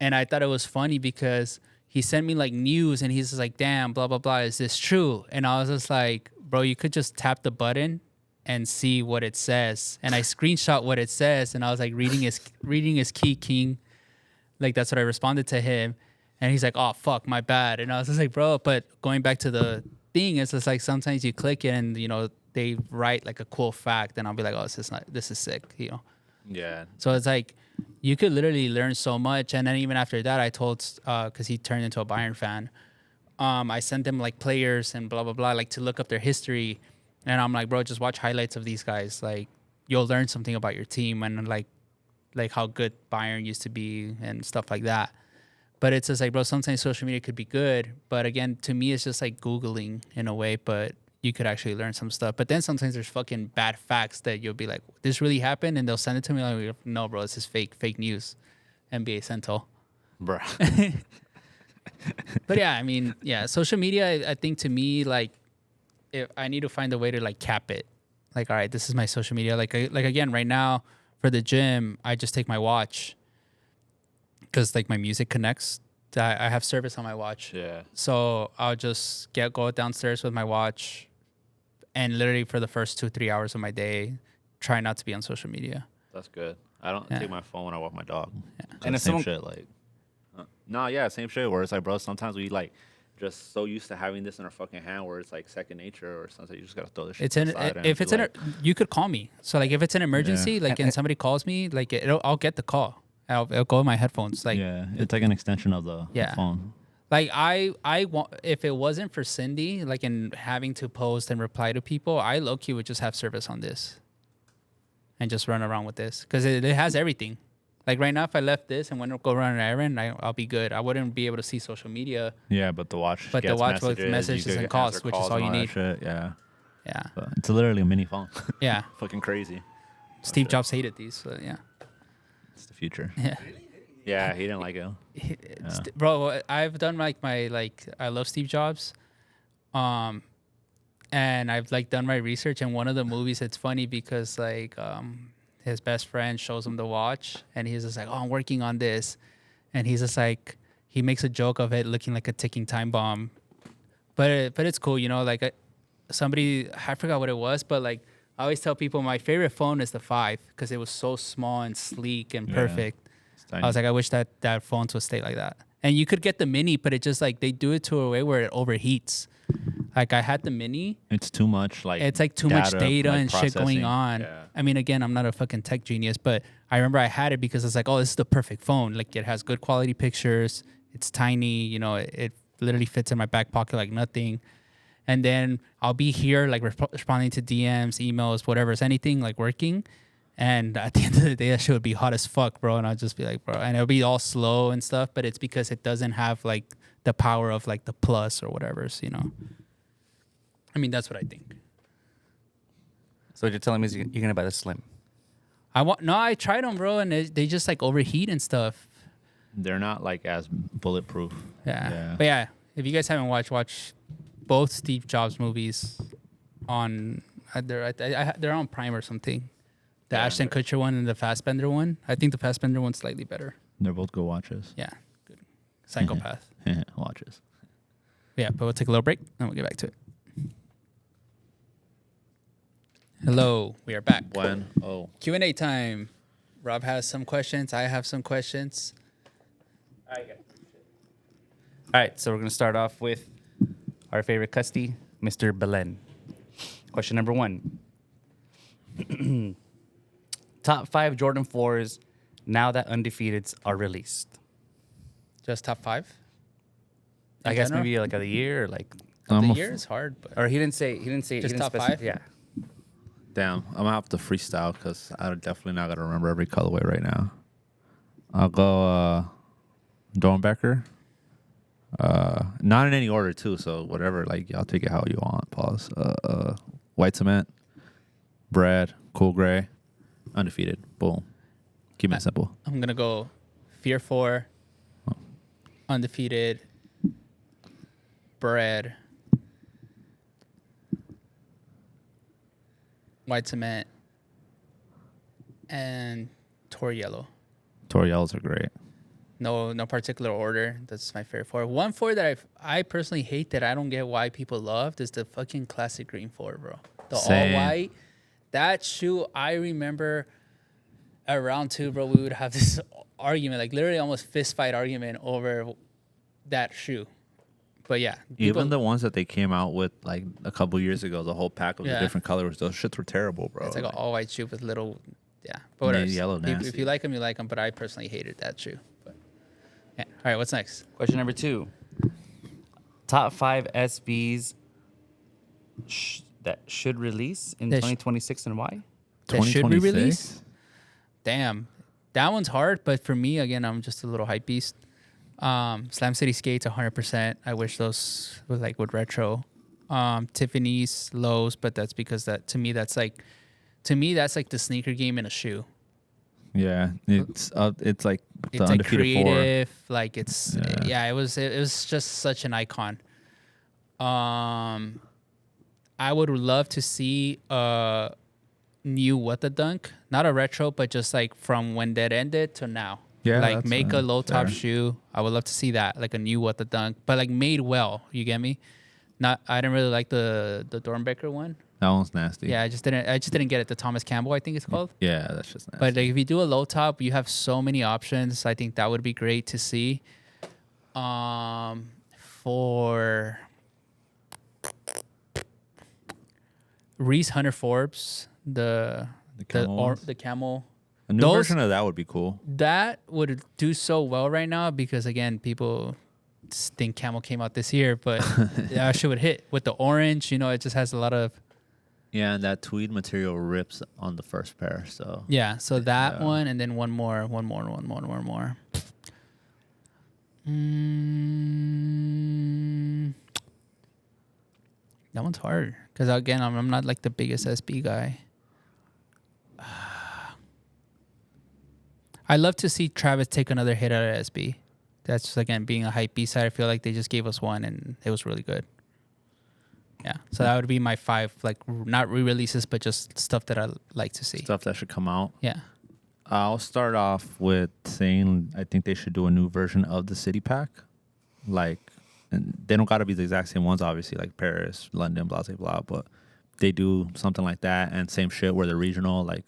And I thought it was funny because he sent me, like, news. And he's just like, damn, blah, blah, blah. Is this true? And I was just like, bro, you could just tap the button and see what it says. And I screenshot what it says. And I was like, reading is key, king. Like, that's what I responded to him. And he's like, oh, fuck, my bad. And I was just like, bro, but going back to the thing, it's just like sometimes you click it and, you know, they write like a cool fact. And I'll be like, oh, this is sick, you know? Yeah. So it's like, you could literally learn so much. And then even after that, I told, because he turned into a Bayern fan, I sent him like players and blah, blah, blah, like to look up their history. And I'm like, bro, just watch highlights of these guys. Like, you'll learn something about your team and like how good Bayern used to be and stuff like that. But it's just like, bro, sometimes social media could be good. But again, to me, it's just like Googling in a way, but you could actually learn some stuff. But then sometimes there's fucking bad facts that you'll be like, this really happened? And they'll send it to me. Like, no, bro, this is fake news. NBA Central. Bruh. But yeah, I mean, yeah, social media, I think to me, like, if I need to find a way to like cap it. Like, all right, this is my social media. Like again, right now for the gym, I just take my watch because like my music connects. I have service on my watch. Yeah. So I'll just go downstairs with my watch and literally for the first 2-3 hours of my day, try not to be on social media. That's good. I don't take my phone when I walk my dog. Yeah. And And if same someone- shit, like, same shit. Where it's like, bro, sometimes we like just so used to having this in our fucking hand, where it's like second nature, or something. You just gotta throw this shit. It's in aside and if be it's in like, you could call me. So like if it's an emergency, like and somebody calls me, like I'll get the call. It'll go in my headphones. Like Yeah, it's like an extension of the phone. Like I want, if it wasn't for Cindy, like in having to post and reply to people, I low key would just have service on this and just run around with this because it has everything. Like right now, if I left this and went to go run an errand, I'll be good. I wouldn't be able to see social media. Yeah, but the watch. But the gets watch with you messages could and calls, answer which is all you and that need. shit, yeah, Yeah, but it's literally a mini phone. yeah. fucking crazy. Steve Jobs hated these, so yeah. It's the future. Yeah. Yeah, he didn't like it. Bro, I've done like I love Steve Jobs, and I've like done my research. And one of the movies, it's funny because like his best friend shows him the watch, and he's just like, "Oh, I'm working on this," and he's just like, he makes a joke of it looking like a ticking time bomb, but it's cool, you know. Like somebody, I forgot what it was, but like I always tell people my favorite phone is the 5 because it was so small and sleek and perfect. I was like, I wish that phones would stay like that. And you could get the mini, but it just like they do it to a way where it overheats. Like I had the mini. It's too much. Like It's like too much data like, and shit going processing. on. Yeah. I mean, again, I'm not a fucking tech genius, but I remember I had it because it's like, oh, this is the perfect phone. Like it has good quality pictures. It's tiny. You know, it literally fits in my back pocket like nothing. And then I'll be here like responding to DMs, emails, whatever, anything like working. And at the end of the day, that shit would be hot as fuck, bro. And I'll just be like, bro, and it'll be all slow and stuff, but it's because it doesn't have like the power of like the Plus or whatever, so, you know. I mean, that's what I think. So what you're telling me is you're gonna buy the Slim? I tried them, bro, and they just like overheat and stuff. They're not like as bulletproof. Yeah. Yeah. But yeah, if you guys haven't watch both Steve Jobs movies. on they're on Prime or something. The Yeah. Ashton Kutcher one and the Fassbender one. I think the Fassbender one's slightly better. They're both good watches. Yeah, good. Psychopath. Watches. Yeah, but we'll take a little break and we'll get back to it. Hello, we are back. When? Oh. Q&A time. Rob has some questions. I have some questions. All right, so we're gonna start off with our favorite custy, Mr. Belen. Question number 1. Top 5 Jordan 4s now that undefeateds are released. Just top 5? I In guess general? maybe like of the year or like, Of I'm the a year is hard, but or he didn't say he didn't Just top specify- 5? Yeah. Damn, I'm gonna have to freestyle because I'm definitely not gonna remember every colorway right now. I'll go Dornbecker. Not in any order too, so whatever. Like y'all take it how you want. Pause. White cement, bread, cool gray, undefeated. Boom. Keep it simple. I'm going to go Fear 4, undefeated, bread, white cement, and Tor Yellow. Tory yellows are great. No particular order. That's my favorite 4. One 4 that I personally hate that I don't get why people loved is the fucking classic green 4, bro. The Same. all white. That shoe, I remember at round 2, bro, we would have this argument, like literally almost fist fight argument over that shoe. But yeah, Even the ones that they came out with like a couple years ago, the whole pack of the Yeah. different colors, those shits were terrible, bro. it's like an Like, all white shoe with little, yeah. But whatever. yellow If nasty. you like them, you like them. But I personally hated that shoe. But yeah. All right, what's next? Question number 2. Top 5 SBs that should release in That sh- 2026 and why? That should be 2026? released? Damn, that one's hard. But for me, again, I'm just a little hype beast. Slam City skates, 100%. I wish those would retro. Tiffany's lows, but that's because to me that's like the sneaker game in a shoe. Yeah, it's like the It's like undefeated 4. creative, like it's Yeah. It was just such an icon. I would love to see a new What the Dunk, not a retro, but just like from when that ended to now. Yeah, like that's, make a low top fair. shoe. I would love to see that, like a new What the Dunk, but like made well. You get me? I didn't really like the Dornbecker one. That one's nasty. Yeah, I just didn't get it. The Thomas Campbell, I think it's called. Yeah, that's just nasty. But like, if you do a low top, you have so many options. I think that would be great to see. For Reese Hunter Forbes, the camel ones? the camel, a new those- version of that would be cool. that would do so well right now because again, people think camel came out this year, but that shit would hit with the orange. You know, it just has a lot of Yeah, and that tweed material rips on the first pair. So yeah. So that Yeah. one, and then one more. That one's hard because again, I'm not like the biggest SB guy. I love to see Travis take another hit out of SB. That's just, again, being a hype B side. I feel like they just gave us one and it was really good. Yeah, so that would be my 5, like not re-releases, but just stuff that I like to see. Stuff that should come out. Yeah. I'll start off with saying I think they should do a new version of the city pack. Like, and they don't got to be the exact same ones, obviously, like Paris, London, blah, blah, blah. But they do something like that. And same shit where they're regional, like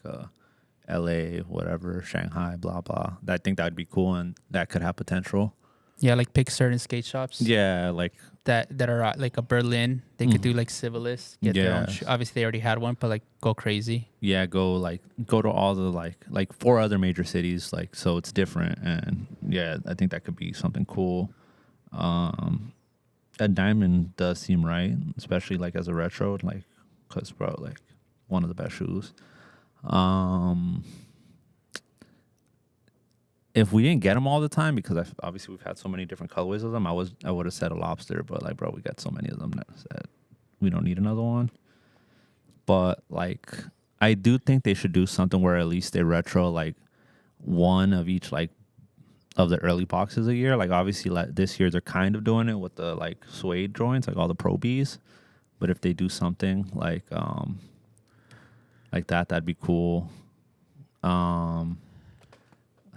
LA, whatever, Shanghai, blah, blah. I think that would be cool and that could have potential. Yeah, like pick certain skate shops Yeah, like, that are like a Berlin. They could do like Civilist, get their own. Yes. Obviously, they already had one, but like go crazy. yeah, go to all the like 4 other major cities, like, so it's different. And yeah, I think that could be something cool. A diamond does seem right, especially like as a retro, like, cause bro, like one of the best shoes. If we didn't get them all the time, because obviously we've had so many different colorways of them, I would have said a lobster, but like, bro, we got so many of them that we don't need another one. But like, I do think they should do something where at least they retro like one of each like of the early boxes a year. Like obviously like this year they're kind of doing it with the like suede joints, like all the Pro Bs. But if they do something like that, that'd be cool.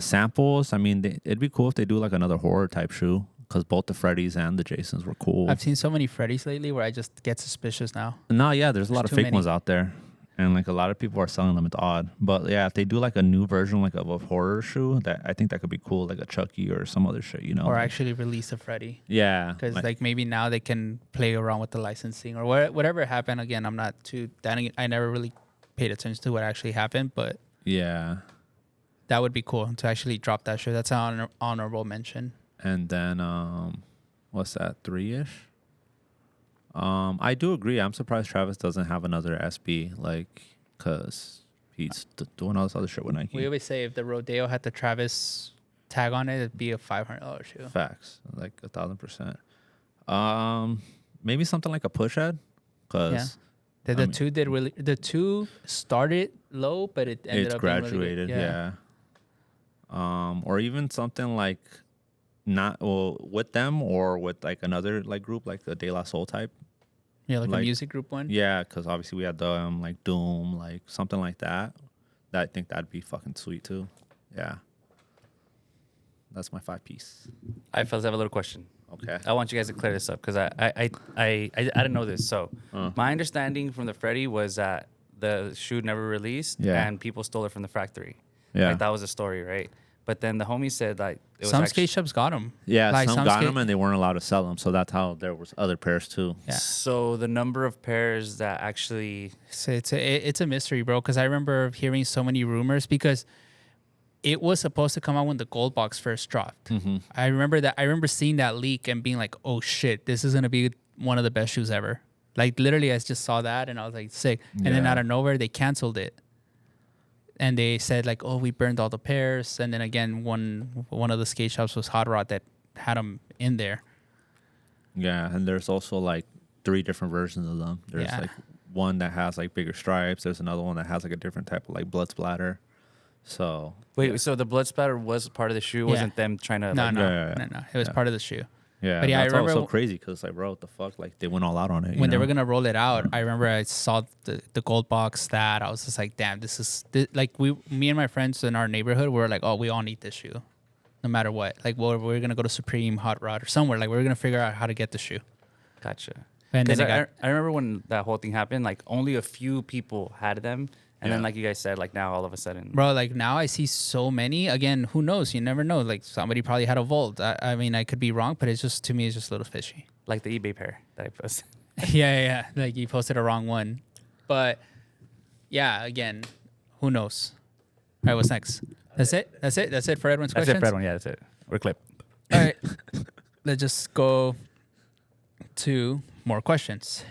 Samples, I mean, it'd be cool if they do like another horror type shoe, because both the Freddys and the Jasons were cool. I've seen so many Freddys lately where I just get suspicious now. No, yeah, there's a lot of too fake many. ones out there, and like a lot of people are selling them. It's odd, but yeah, if they do like a new version like of a horror shoe, that I think that could be cool, like a Chucky or some other shit, you know? Or like, actually release a Freddy. yeah, Because like maybe now they can play around with the licensing or whatever happened. Again, I'm not too that I never really paid attention to what actually happened, but yeah. that would be cool to actually drop that show. That's an honorable mention. And then what's that, 3-ish? I do agree. I'm surprised Travis doesn't have another SB, like, because he's doing all this other shit with Nike. We always say if the Rodeo had the Travis tag on it, it'd be a $500 shoe. Facts, like 1,000%. Maybe something like a push head, because The two started low, but it ended it's up being really graduated. good. Yeah. Or even something like with them or with like another like group, like the De La Soul type. Yeah, like a Like- music group one. Yeah, because obviously we had the like Doom, like something like that. I think that'd be fucking sweet too. Yeah. That's my 5-piece. I fellas have a little question. Okay. I want you guys to clear this up because I didn't know this. So my understanding from the Freddy was that the shoe never released Yeah. and people stole it from the factory. Yeah. Like that was the story, right? But then the homie said like it was Some actually, skate shops got them. Yeah, Like, some some got skate- them and they weren't allowed to sell them. So that's how there was other pairs too. Yeah. So the number of pairs that actually So it's a mystery, bro. Because I remember hearing so many rumors because it was supposed to come out when the gold box first dropped. I remember seeing that leak and being like, "Oh shit, this is gonna be one of the best shoes ever." Like literally, I just saw that and I was like, "Sick!" And then Yeah. out of nowhere, they canceled it, and they said like, "Oh, we burned all the pairs." And then again, one of the skate shops was Hot Rod that had them in there. Yeah, and there's also like 3 different versions of them. There's Yeah. like one that has like bigger stripes. There's another one that has like a different type of like blood splatter. So wait. So the blood splatter was part of the shoe. Yeah. Wasn't them trying to? No, like, no. It was Yeah. part of the shoe. yeah, But yeah, I that's why it was remember so crazy because like, bro, what the fuck? Like they went all out on it. When they were gonna roll it out, I remember I saw the gold box that I was just like, damn, like me and my friends in our neighborhood were like, oh, we all need this shoe, no matter what. Like, well, we're gonna go to Supreme, Hot Rod, or somewhere. Like, we're gonna figure out how to get the shoe. Gotcha. And then 'Cause it got, I remember when that whole thing happened, like only a few people had them, and then Yeah. like you guys said, like now all of a sudden, bro, like now I see so many. Again, who knows? You never know. Like somebody probably had a Volt. I mean, I could be wrong, but it's just to me, it's just a little fishy. like the eBay pair that I posted. yeah. Like you posted a wrong one, but yeah, again, who knows? All right, what's next? That's it for Edwin's That's questions. it, Fred one. Yeah, that's it. We're clipped. All right, let's just go to more questions.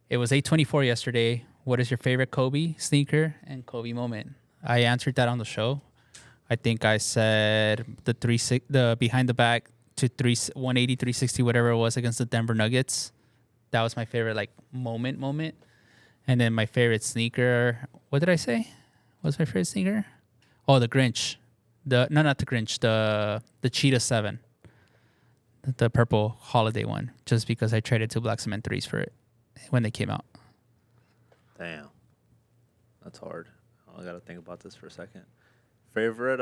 It was 8:24 yesterday. What is your favorite Kobe sneaker and Kobe moment? I answered that on the show. I think I said the behind the back to 180, 360, whatever it was against the Denver Nuggets. That was my favorite like moment. And then my favorite sneaker. What did I say? What's my favorite sneaker? Oh, the Grinch. Not the Grinch. The Cheetah 7. The purple holiday one. Just because I traded 2 Black Cement 3s for it when they came out. Damn, that's hard. I gotta think about this for a second. Favorite,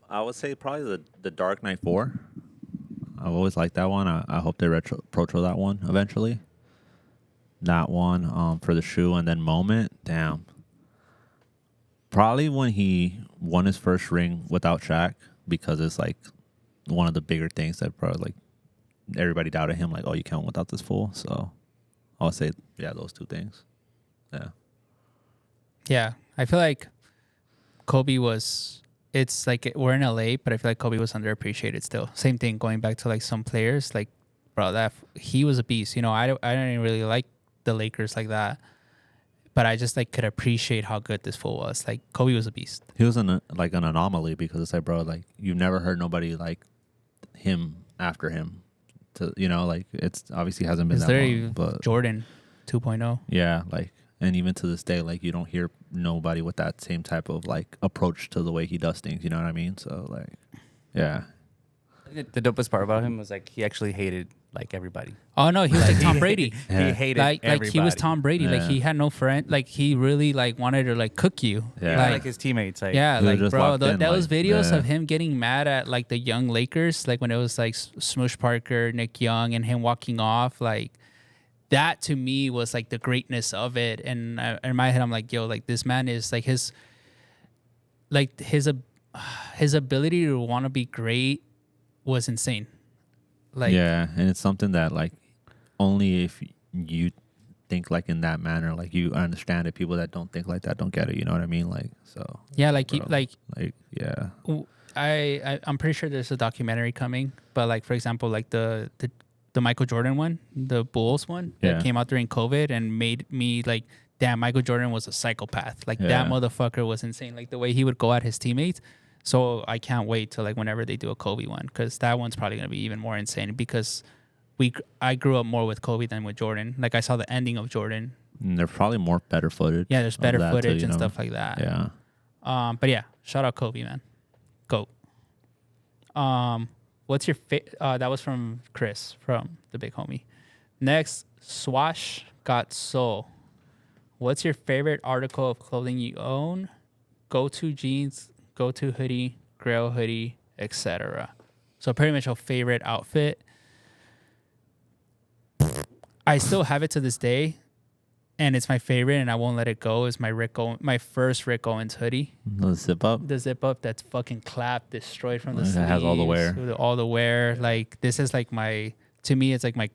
I would say probably the Dark Knight 4. I've always liked that one. I hope they retro that one eventually. That one for the shoe, and then moment. Damn. Probably when he won his first ring without Shaq, because it's like one of the bigger things that probably like everybody doubted him. Like, oh, you can't win without this fool. So I would say, yeah, those 2 things. Yeah. Yeah, I feel like Kobe was. It's like we're in LA, but I feel like Kobe was underappreciated still. Same thing going back to like some players, like bro, he was a beast. You know, I didn't really like the Lakers like that, but I just like could appreciate how good this fool was. Like Kobe was a beast. He was an anomaly because it's like, bro, like you've never heard nobody like him after him. Like it's obviously hasn't been It's that literally long, but Jordan 2.0. yeah, like, and even to this day, like you don't hear nobody with that same type of like approach to the way he does things. You know what I mean? So like, yeah, The dopest part about him was like he actually hated like everybody. Oh no, he was like Tom Brady. He hated Like everybody. he was Tom Brady. Like Yeah. he had no friend. Like he really like wanted to like cook you. Yeah. Like his teammates. Like, Yeah, He was like just bro, locked in, those like, videos yeah. of him getting mad at like the young Lakers, like when it was like Smoosh Parker, Nick Young, and him walking off, like that to me was like the greatness of it. And in my head, I'm like, yo, like this man is like his ability to want to be great was insane. Like yeah, and it's something that like only if you think like in that manner, like you understand it. People that don't think like that don't get it. You know what I mean? Like so. yeah, like bro, like yeah, I'm pretty sure there's a documentary coming, but like for example, like the Michael Jordan one, the Bulls one that Yeah. came out during COVID and made me like, damn, Michael Jordan was a psychopath. Like that Yeah. motherfucker was insane. Like the way he would go at his teammates. So I can't wait till like whenever they do a Kobe one, because that one's probably gonna be even more insane because I grew up more with Kobe than with Jordan. Like I saw the ending of Jordan. and there's probably more better footage. Yeah, there's of better that too, footage you and know? stuff like that. Yeah, But yeah, shout out Kobe, man. Goat. What's your that was from Chris from the big homie. Next, Swash got soul. What's your favorite article of clothing you own? Go to jeans, go to hoodie, grail hoodie, etc. So pretty much a favorite outfit. I still have it to this day, and it's my favorite, and I won't let it go. Is my first Rick Owens hoodie. the zip up. The zip up that's fucking clapped, destroyed from the It sleeves. has all the wear. with all the wear. Like this is like to me, it's like my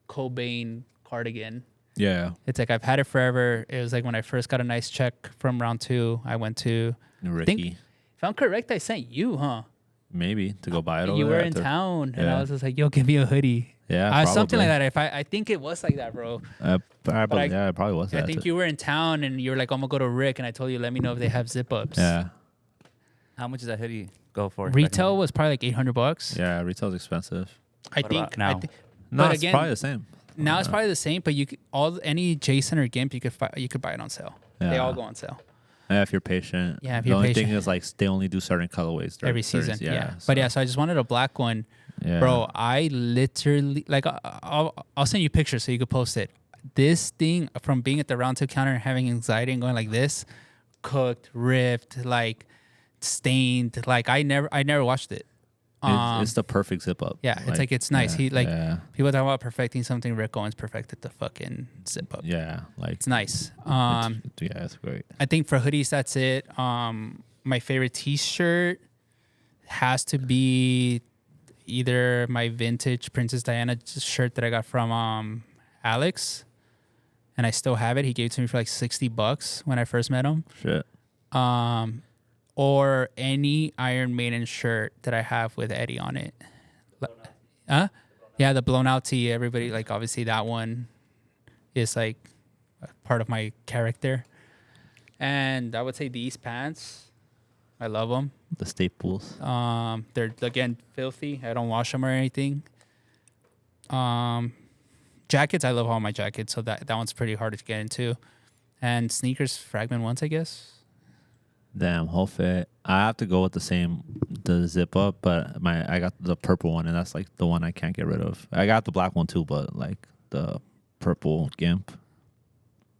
Cobain cardigan. Yeah, It's like I've had it forever. It was like when I first got a nice check from round 2, I went to, Ricky. if I'm correct, I sent you, huh? Maybe to go buy it. Over You were there in after. town, and Yeah. I was just like, yo, give me a hoodie. Yeah, Something like probably. that. I think it was like that, bro. Probably, I- yeah, it probably was I that. think too. you were in town, and you were like, I'm gonna go to Rick, and I told you, let me know if they have zip ups. Yeah, how much does that hoodie go for? Retail was probably like $800. yeah. Retail's expensive. I What think about now? No, But it's again, probably the same. now it's probably the same, but you could, any Jason or Gimp you could buy it on sale. They Yeah. all go on sale Yeah, if you're patient. Yeah, if the you're only patient. thing is like they only do certain colorways during every certain- season. Yeah, so- but yeah, so I just wanted a black one, yeah. bro. I literally like I'll send you pictures so you could post it. This thing from being at the round 2 counter and having anxiety and going like this, cooked, ripped, like stained. Like I never watched it. It's the perfect zip up. Yeah, it's like it's nice. He like yeah, people talk about perfecting something. Rick Owens perfected the fucking zip up. yeah, like It's nice. yeah, it's great. I think for hoodies, that's it. My favorite T-shirt has to be either my vintage Princess Diana shirt that I got from Alex, and I still have it. He gave it to me for like $60 when I first met him. Shit. Or any Iron Maiden shirt that I have with Eddie on it. Yeah, the blown out tee. Everybody like obviously that one is like a part of my character. And I would say these pants, I love them. The staples. They're again filthy. I don't wash them or anything. Jackets, I love all my jackets, so that one's pretty hard to get into. And sneakers, Fragment ones, I guess. Damn, whole fit. I have to go with the zip up, but I got the purple one, and that's like the one I can't get rid of. I got the black one too, but like the purple Gimp,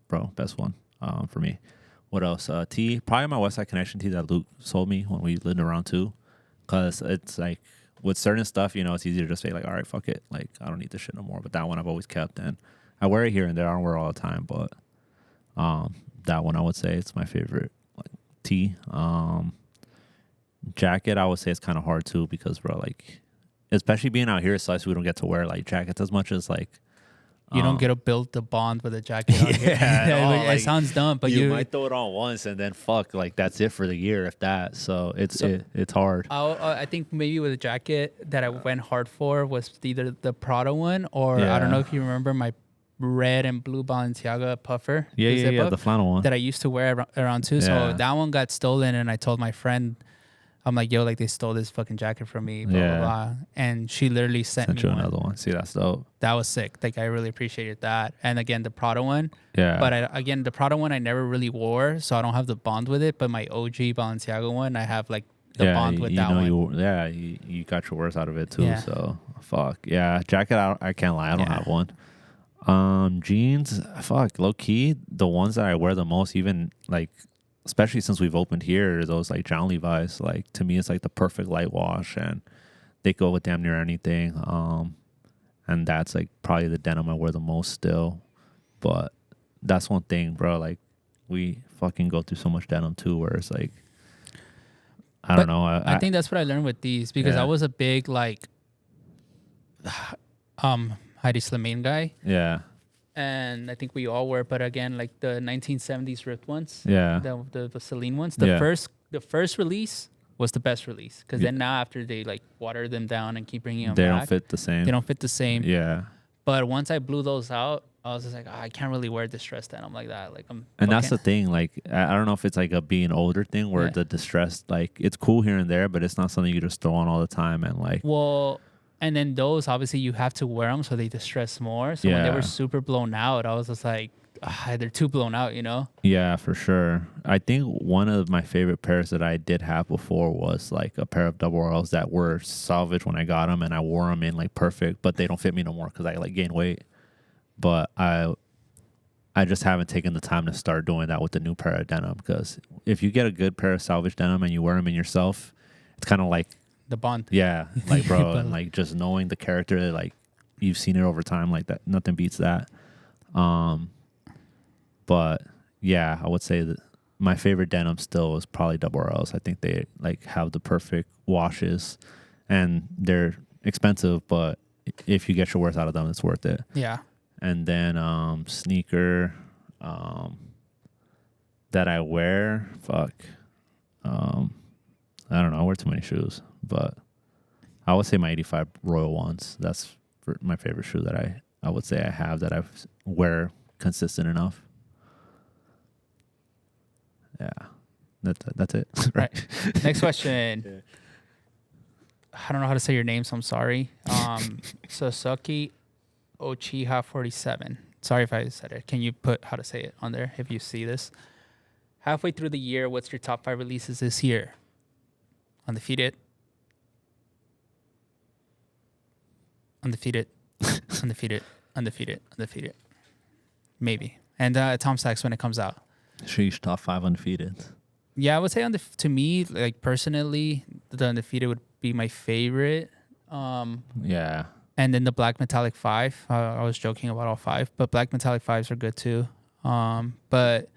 bro, best one for me. What else? Tee, probably my Westside Connection tee that Luke sold me when we lived around too, because it's like with certain stuff, you know, it's easier to just say like, all right, fuck it, like I don't need this shit no more. But that one I've always kept, and I wear it here and there. I don't wear it all the time, but that one I would say it's my favorite. Tee. Jacket, I would say it's kind of hard too because, bro, like, especially being out here, it sucks we don't get to wear like jackets as much as like. You don't get to build the bond with a jacket. Out here. no, it like, sounds dumb, but you might throw it on once and then fuck, like that's it for the year if that. So it's hard. I think maybe with a jacket that I went hard for was either the Prada one or I don't Yeah. know if you remember my red and blue Balenciaga puffer. The flannel one. that I used to wear around too. So Yeah. that one got stolen, and I told my friend, I'm like, yo, like they stole this fucking jacket from me, blah, Yeah. blah, blah. And she literally sent Sent me you one. another one. See, that's dope. That was sick. Like I really appreciated that. And again, the Prada one. Yeah. But the Prada one I never really wore, so I don't have the bond with it. But my OG Balenciaga one, I have like the bond with that one. You got your worth out of it too. Yeah. So fuck yeah, jacket. I can't lie, I don't Yeah. have one. Jeans, fuck, low key, the ones that I wear the most, even like, especially since we've opened here, those like John Levi's. Like to me, it's like the perfect light wash, and they go with damn near anything. And that's like probably the denim I wear the most still. But that's one thing, bro. Like we fucking go through so much denim too, where it's like, I don't know. I think that's what I learned with these because Yeah. I was a big like Heidi Slimane guy, yeah, and I think we all were. But again, like the 1970s ripped ones, yeah, the Celine ones. The Yeah. first release was the best release because Yeah. then now after they like water them down and keep bringing them they back, don't fit the same. They don't fit the same. Yeah, But once I blew those out, I was just like, I can't really wear distressed denim like that. Like and that's the thing. Like I don't know if it's like a being older thing where Yeah. the distressed, like it's cool here and there, but it's not something you just throw on all the time. And like, well, and then those obviously you have to wear them so they distress more. So when they Yeah. were super blown out, I was just like, they're too blown out, you know? yeah, for sure. I think one of my favorite pairs that I did have before was like a pair of double R's that were salvaged when I got them, and I wore them in like perfect, but they don't fit me no more because I like gained weight. But I just haven't taken the time to start doing that with the new pair of denim, because if you get a good pair of salvage denim and you wear them in yourself, it's kind of like, The bond. yeah, like bro, But- and like just knowing the character, like you've seen it over time, like that, nothing beats that. But yeah, I would say that my favorite denim still is probably double R's. I think they like have the perfect washes, and they're expensive, but if you get your worth out of them, it's worth it. Yeah. And then sneaker that I wear, fuck. I don't know, I wear too many shoes, but I would say my 85 Royal Ones. That's my favorite shoe that I would say I have that I wear consistent enough. Yeah. That's it. Right. Next question. I don't know how to say your name, so I'm sorry. Sasaki Ochiha 47. Sorry if I said it. Can you put how to say it on there if you see this? Halfway through the year, what's your top 5 releases this year? Undefeated. Undefeated. Undefeated. Undefeated. Undefeated. Maybe. And Tom Sachs when it comes out. Sheesh, top 5 undefeated. Yeah, I would say to me, like personally, the Undefeated would be my favorite. Yeah. And then the Black Metallic 5. I was joking about all 5, but Black Metallic 5s are good too. But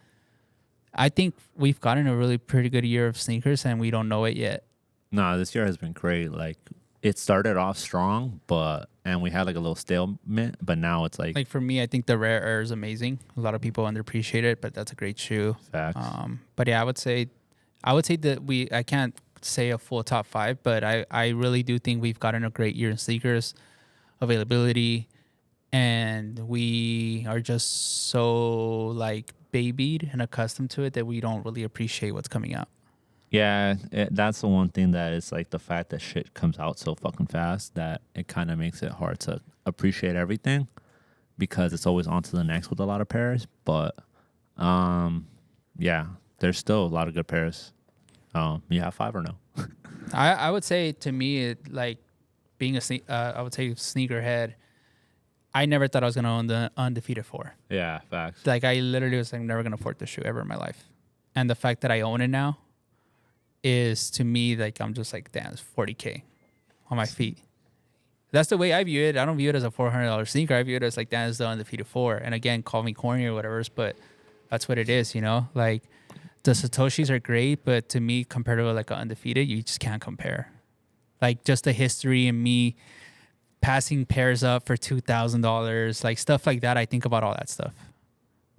I think we've gotten a really pretty good year of sneakers and we don't know it yet. No, this year has been great. Like it started off strong, and we had like a little stalemate, but now it's like Like for me, I think the Rare Air is amazing. A lot of people underappreciate it, but that's a great shoe. facts. But yeah, I would say that I can't say a full top 5, but I really do think we've gotten a great year in sneakers availability, and we are just so like babied and accustomed to it that we don't really appreciate what's coming out. Yeah, that's the one thing that is like the fact that shit comes out so fucking fast that it kind of makes it hard to appreciate everything, because it's always on to the next with a lot of pairs. But yeah, there's still a lot of good pairs. You have 5 or no? I would say to me, like being I would say sneakerhead, I never thought I was gonna own the Undefeated 4. Yeah, facts. Like I literally was like, I'm never gonna afford this shoe ever in my life, and the fact that I own it now is to me like I'm just like, damn, it's $40K on my feet. That's the way I view it. I don't view it as a $400 sneaker. I view it as like, damn, it's the Undefeated 4. And again, call me corny or whatever, but that's what it is, you know. Like the Satoshis are great, but to me, compared to like an Undefeated, you just can't compare. Like just the history and me passing pairs up for $2,000, like stuff like that. I think about all that stuff.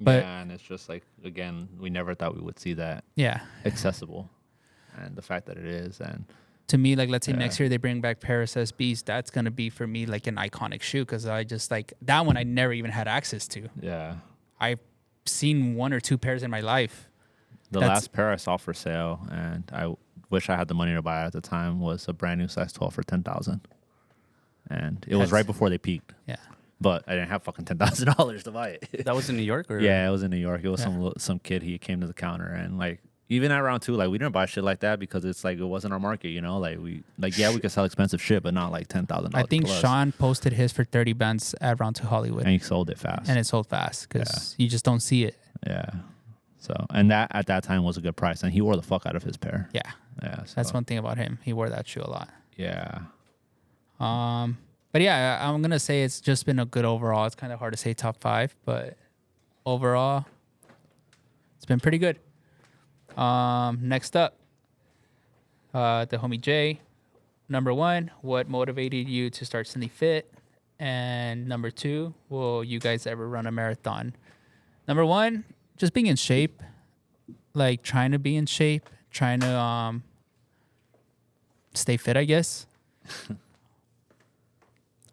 But- yeah, and it's just like, again, we never thought we would see that Yeah. accessible, and the fact that it is, and To me, like, let's say Yeah. next year they bring back Paris SBs. That's going to be for me like an iconic shoe because I just like that one I never even had access to. yeah. I've seen 1 or 2 pairs in my life. The That's- last pair I saw for sale, and I wish I had the money to buy it at the time, was a brand new size 12 for $10,000, and it was That's- right before they peaked. Yeah. But I didn't have fucking $10,000 to buy it. That was in New York, or Yeah, it was in New York. It was Yeah. some kid. He came to the counter and like even at round 2, like we didn't buy shit like that because it's like it wasn't our market, you know. Like we could sell expensive shit, but not like $10,000. I think plus. Sean posted his for 30 bands at Round 2 Hollywood, and he sold it fast. and it sold fast because you just don't see it. Yeah. So and that at that time was a good price, and he wore the fuck out of his pair. Yeah, Yeah. So, that's one thing about him. He wore that shoe a lot. Yeah. But yeah, I'm gonna say it's just been a good overall. It's kind of hard to say top 5, but overall, it's been pretty good. Next up, the homie Jay. Number 1, what motivated you to start Cindy Fit? And number 2, will you guys ever run a marathon? Number 1, just being in shape, like trying to be in shape, trying to stay fit, I guess.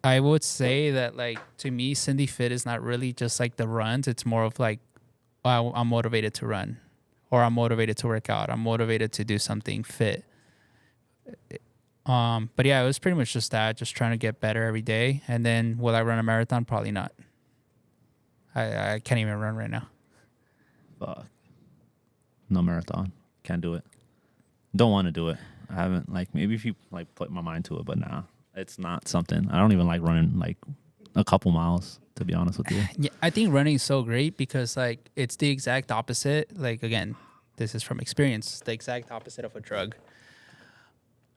I would say that, like, to me, Cindy Fit is not really just like the runs. It's more of like, I'm motivated to run, or I'm motivated to work out. I'm motivated to do something fit. But yeah, it was pretty much just that, just trying to get better every day. And then will I run a marathon? Probably not. I can't even run right now. Fuck. No marathon. Can't do it. Don't want to do it. I haven't, like, maybe if you like put my mind to it, but nah, it's not something. I don't even like running like a couple miles, to be honest with you. Yeah, I think running is so great because, like, it's the exact opposite. Like, again, this is from experience, the exact opposite of a drug.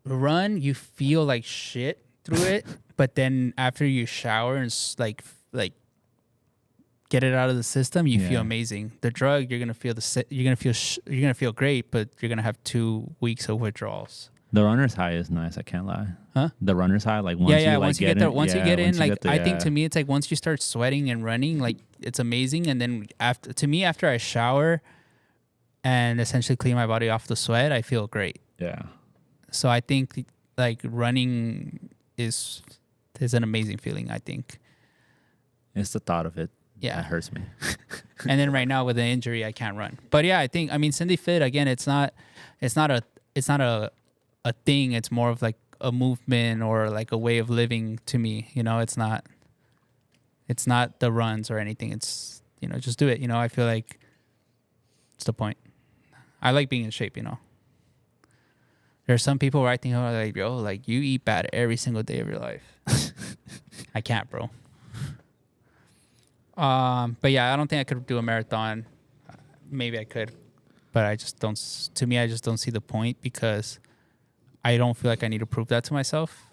Run, you feel like shit through it, but then after you shower and like get it out of the system, you feel amazing. The drug, you're gonna feel you're gonna feel great, but you're gonna have 2 weeks of withdrawals. The runner's high is nice. I can't lie. Huh? The runner's high, like once Once you get there, once you get in, like I think to me, it's like once you start sweating and running, like it's amazing. And then after I shower and essentially clean my body off the sweat, I feel great. Yeah. So I think like running is an amazing feeling, I think. It's the thought of it. Yeah. That hurts me. And then right now with the injury, I can't run. But yeah, I mean, Cindy Fit, again, it's not a thing. It's more of like a movement or like a way of living to me. You know, it's not the runs or anything. It's, you know, just do it. You know, I feel like it's the point. I like being in shape, you know. There's some people where I think, oh, like, yo, like you eat bad every single day of your life. I can't, bro. But yeah, I don't think I could do a marathon. Maybe I could, but I just don't. To me, I just don't see the point because I don't feel like I need to prove that to myself.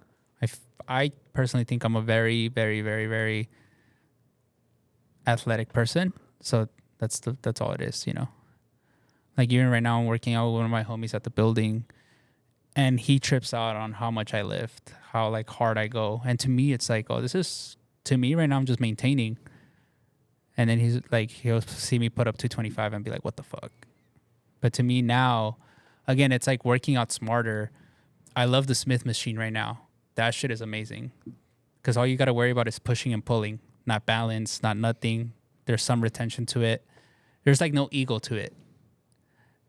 I personally think I'm a very, very, very, very athletic person. So that's all it is, you know. Like even right now, I'm working out with one of my homies at the building, and he trips out on how much I lift, how like hard I go, and to me, it's like, oh, this is to me right now. I'm just maintaining. And then he's like, he'll see me put up 225 and be like, what the fuck? But to me now, again, it's like working out smarter. I love the Smith machine right now. That shit is amazing. Because all you got to worry about is pushing and pulling, not balance, not nothing. There's some retention to it. There's like no ego to it.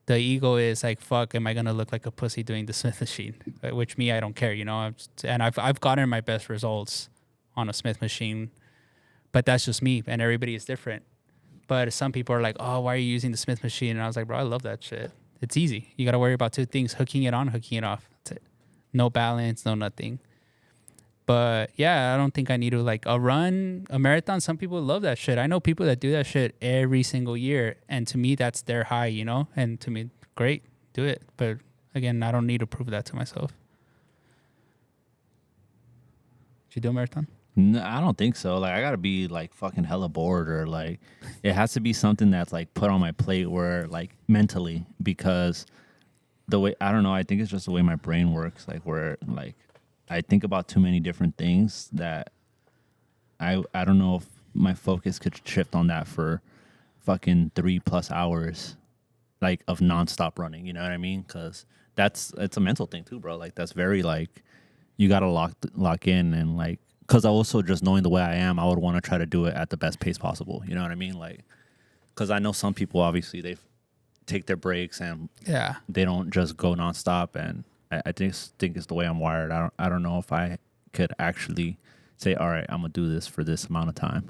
The ego is like, fuck, am I going to look like a pussy doing the Smith machine? Which me, I don't care, you know? I've gotten my best results on a Smith machine. But that's just me, and everybody is different. But some people are like, oh, why are you using the Smith machine? And I was like, bro, I love that shit. It's easy. You got to worry about 2 things, hooking it on, hooking it off. That's it. No balance, no nothing. But yeah, I don't think I need to like a marathon. Some people love that shit. I know people that do that shit every single year. And to me, that's their high, you know? And to me, great, do it. But again, I don't need to prove that to myself. Did you do a marathon? No, I don't think so. Like, I gotta be like fucking hella bored, or like it has to be something that's like put on my plate where like mentally, because the way, I don't know, I think it's just the way my brain works, like where like I think about too many different things that I don't know if my focus could shift on that for fucking 3+ hours like of nonstop running, you know what I mean? Because it's a mental thing too, bro. Like that's very like you gotta lock in, and like, because also just knowing the way I am, I would want to try to do it at the best pace possible. You know what I mean? Like, because I know some people, obviously, they take their breaks and they don't just go nonstop. And I just think it's the way I'm wired. I don't know if I could actually say, all right, I'm going to do this for this amount of time.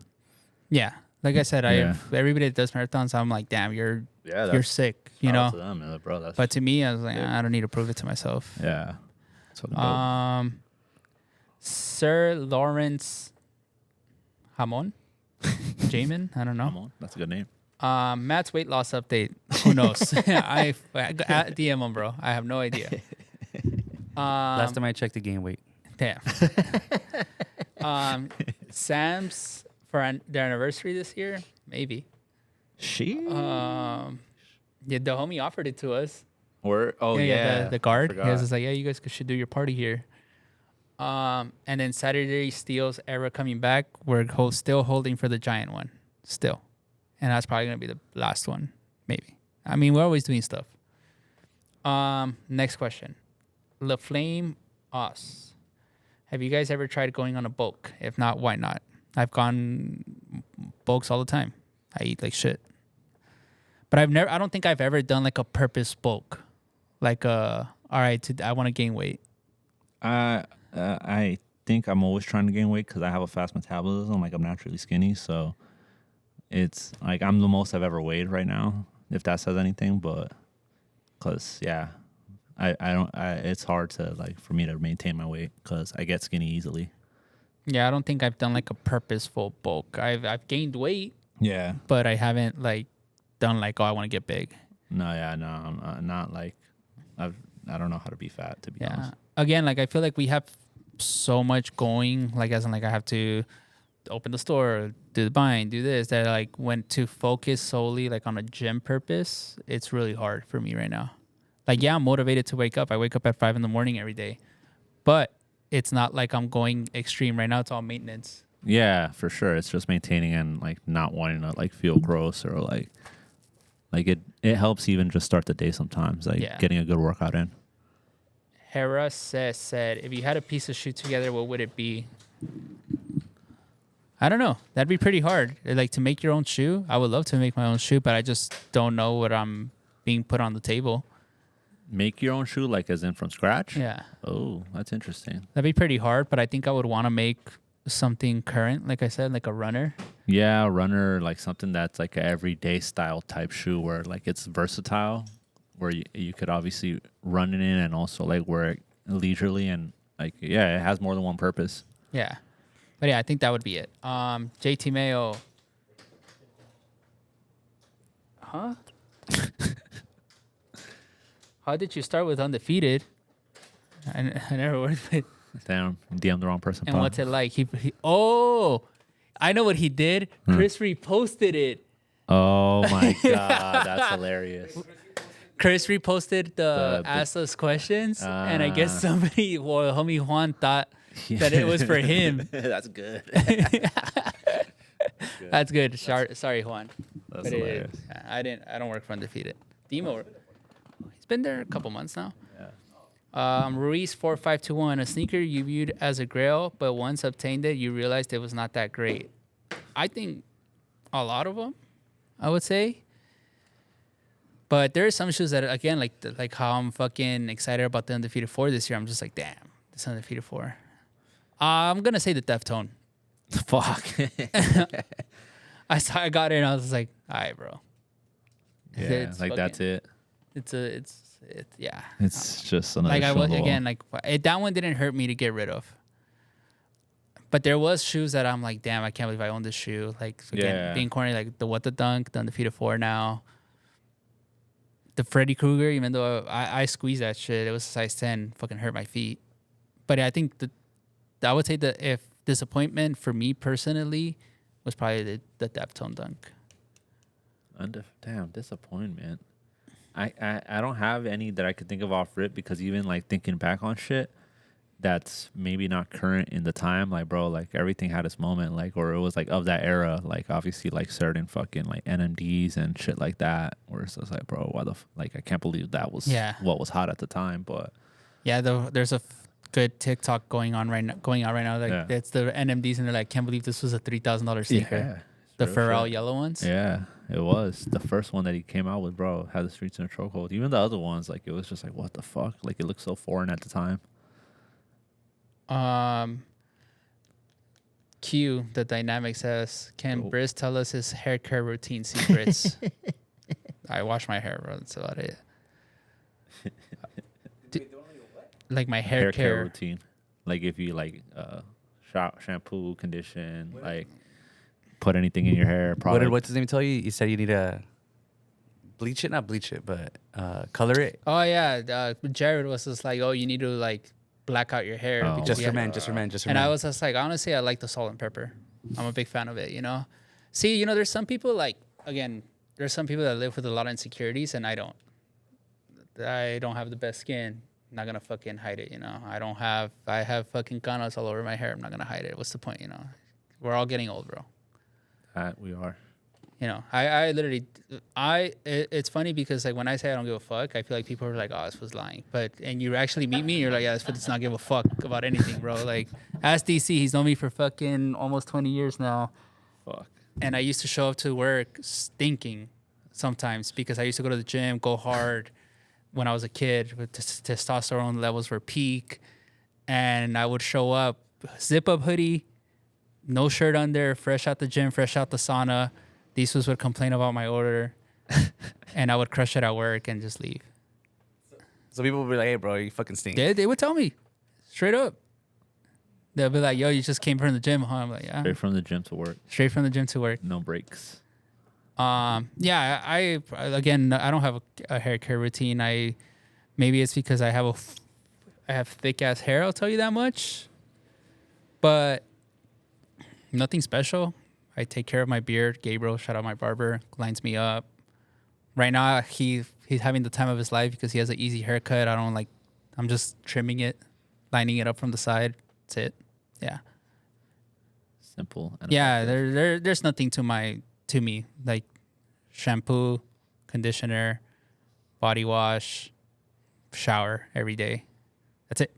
Yeah. Like I said, everybody that does marathons, I'm like, damn, you're Yeah, you're sick, you shout out know. to them, man, bro. That's But to me, I was like, big. I don't need to prove it to myself. yeah. That's fucking dope. Sir Lawrence Hamon, Jamin, I don't know. Come on, that's a good name. Matt's weight loss update. Who knows? I DM him, bro. I have no idea. Last time I checked the gain weight. Damn. Sam's for their anniversary this year, maybe. She Yeah, the homie offered it to us. or yeah, the guard. I He was forgot. just like, yeah, you guys should do your party here. And then Saturday Steel's era coming back. We're still holding for the giant one, still, and that's probably gonna be the last one, maybe. I mean, we're always doing stuff. Next question, La Flame Us. Have you guys ever tried going on a bulk? If not, why not? I've gone bulks all the time. I eat like shit. But I don't think I've ever done like a purpose bulk. Like all right, I want to gain weight. I think I'm always trying to gain weight because I have a fast metabolism. Like I'm naturally skinny, so it's like I'm the most I've ever weighed right now, if that says anything. But because yeah, I don't. It's hard to like for me to maintain my weight because I get skinny easily. Yeah, I don't think I've done like a purposeful bulk. I've gained weight, Yeah. but I haven't like done like, oh, I want to get big. No. Yeah. No. I'm not like I don't know how to be fat, to be Yeah. honest. Again, like I feel like we have so much going, like as in like I have to open the store, do the buying, do this, that like when to focus solely like on a gym purpose, it's really hard for me right now. Like, yeah, I'm motivated to wake up. I wake up at 5 a.m. every day, but it's not like I'm going extreme right now. It's all maintenance. Yeah, for sure. It's just maintaining and like not wanting to like feel gross or like it helps even just start the day sometimes, like Yeah. getting a good workout in. Hera said, if you had a piece of shoe together, what would it be? I don't know. That'd be pretty hard. Like to make your own shoe. I would love to make my own shoe, but I just don't know what I'm being put on the table. Make your own shoe, like as in from scratch? Yeah. Oh, that's interesting. That'd be pretty hard, but I think I would want to make something current, like I said, like a runner. Yeah, a runner, like something that's like an everyday style type shoe where like it's versatile, where you could obviously run it in and also like wear it leisurely and like, yeah, it has more than one purpose. Yeah. But yeah, I think that would be it. JT Mayo. Huh? How did you start with undefeated? I never worked with. Damn, DM the wrong person. And Pop. what's it like? Oh, I know what he did. Chris reposted it. Oh my God, that's hilarious. Chris reposted the The- ask us questions, and I guess somebody, well, homie Juan thought that it was for him. That's good. That's good. Sorry, Juan. That's But hilarious. I don't work for undefeated. Demo, he's been there a couple months now. Ruiz 4521, a sneaker you viewed as a grail, but once obtained it, you realized it was not that great. I think a lot of them, I would say. But there are some shoes that, again, like how I'm fucking excited about the Undefeated 4 this year. I'm just like, damn, this Undefeated 4. I'm going to say the Deftone. Fuck. I got it and I was like, all right, bro. Yeah, It's like that's fucking- it. Yeah. It's just another Like I shoe on was the wall. again, like that one didn't hurt me to get rid of. But there was shoes that I'm like, damn, I can't believe I own this shoe. Like again, Yeah. being corny, like the What the Dunk, the Undefeated 4 now. The Freddy Krueger, even though I squeezed that shit, it was a size 10, fucking hurt my feet. But I think I would say that if disappointment for me personally was probably the Deftone Dunk. Damn, disappointment. I don't have any that I could think of off rip because even like thinking back on shit that's maybe not current in the time, like bro, like everything had its moment, like or it was like of that era, like obviously like certain fucking like NMDs and shit like that, where it's just like bro, why the like I can't believe that was what was hot at the time, but Yeah, there's a good TikTok going out right now. Like Yeah. it's the NMDs and they're like, can't believe this was a $3,000 sneaker. The real Pharrell shit. yellow ones. Yeah, it was the first one that he came out with, bro. Had the streets in a chokehold. Even the other ones, like it was just like, what the fuck? Like it looked so foreign at the time. Q, the dynamic says, can Oh. Briz tell us his hair care routine secrets? I wash my hair, bro. That's about it. Like my hair care. routine. Like if you like shampoo, condition, like put anything in your hair. Product. What does he tell you? You said you need to bleach it, not bleach it, but color it. Oh yeah, Jared was just like, oh, you need to like black out your hair. Oh. because Just you for have- men, just for men, just for And men. I was just like, honestly, I like the salt and pepper. I'm a big fan of it, you know? See, you know, there's some people like, again, there's some people that live with a lot of insecurities and I don't. I don't have the best skin. I'm not gonna fucking hide it, you know? I have fucking canas all over my hair. I'm not gonna hide it. What's the point, you know? We're all getting old, bro. We are. You know, I literally, it's funny because like when I say I don't give a fuck, I feel like people are like, oh, this was lying. But, and you actually meet me, you're like, yeah, this fool does not give a fuck about anything, bro. Like, ask DC, he's known me for fucking almost 20 years now. Fuck. And I used to show up to work stinking sometimes because I used to go to the gym, go hard when I was a kid with testosterone levels were peak. And I would show up, zip up hoodie, no shirt under, fresh out the gym, fresh out the sauna. These fools would complain about my order, and I would crush it at work and just leave. So people would be like, "Hey, bro, you fucking stink." They would tell me straight up. They'll be like, "Yo, you just came from the gym, huh?" I'm like, "Yeah." Straight from the gym to work. Straight from the gym to work. No breaks. Yeah, I again, I don't have a hair care routine. Maybe it's because I have thick ass hair. I'll tell you that much. But nothing special. I take care of my beard. Gabriel, shout out my barber, lines me up. Right now, he's having the time of his life because he has an easy haircut. I'm just trimming it, lining it up from the side. That's it. Yeah. Simple. And Yeah, effective. there's nothing to me like shampoo, conditioner, body wash, shower every day. That's it.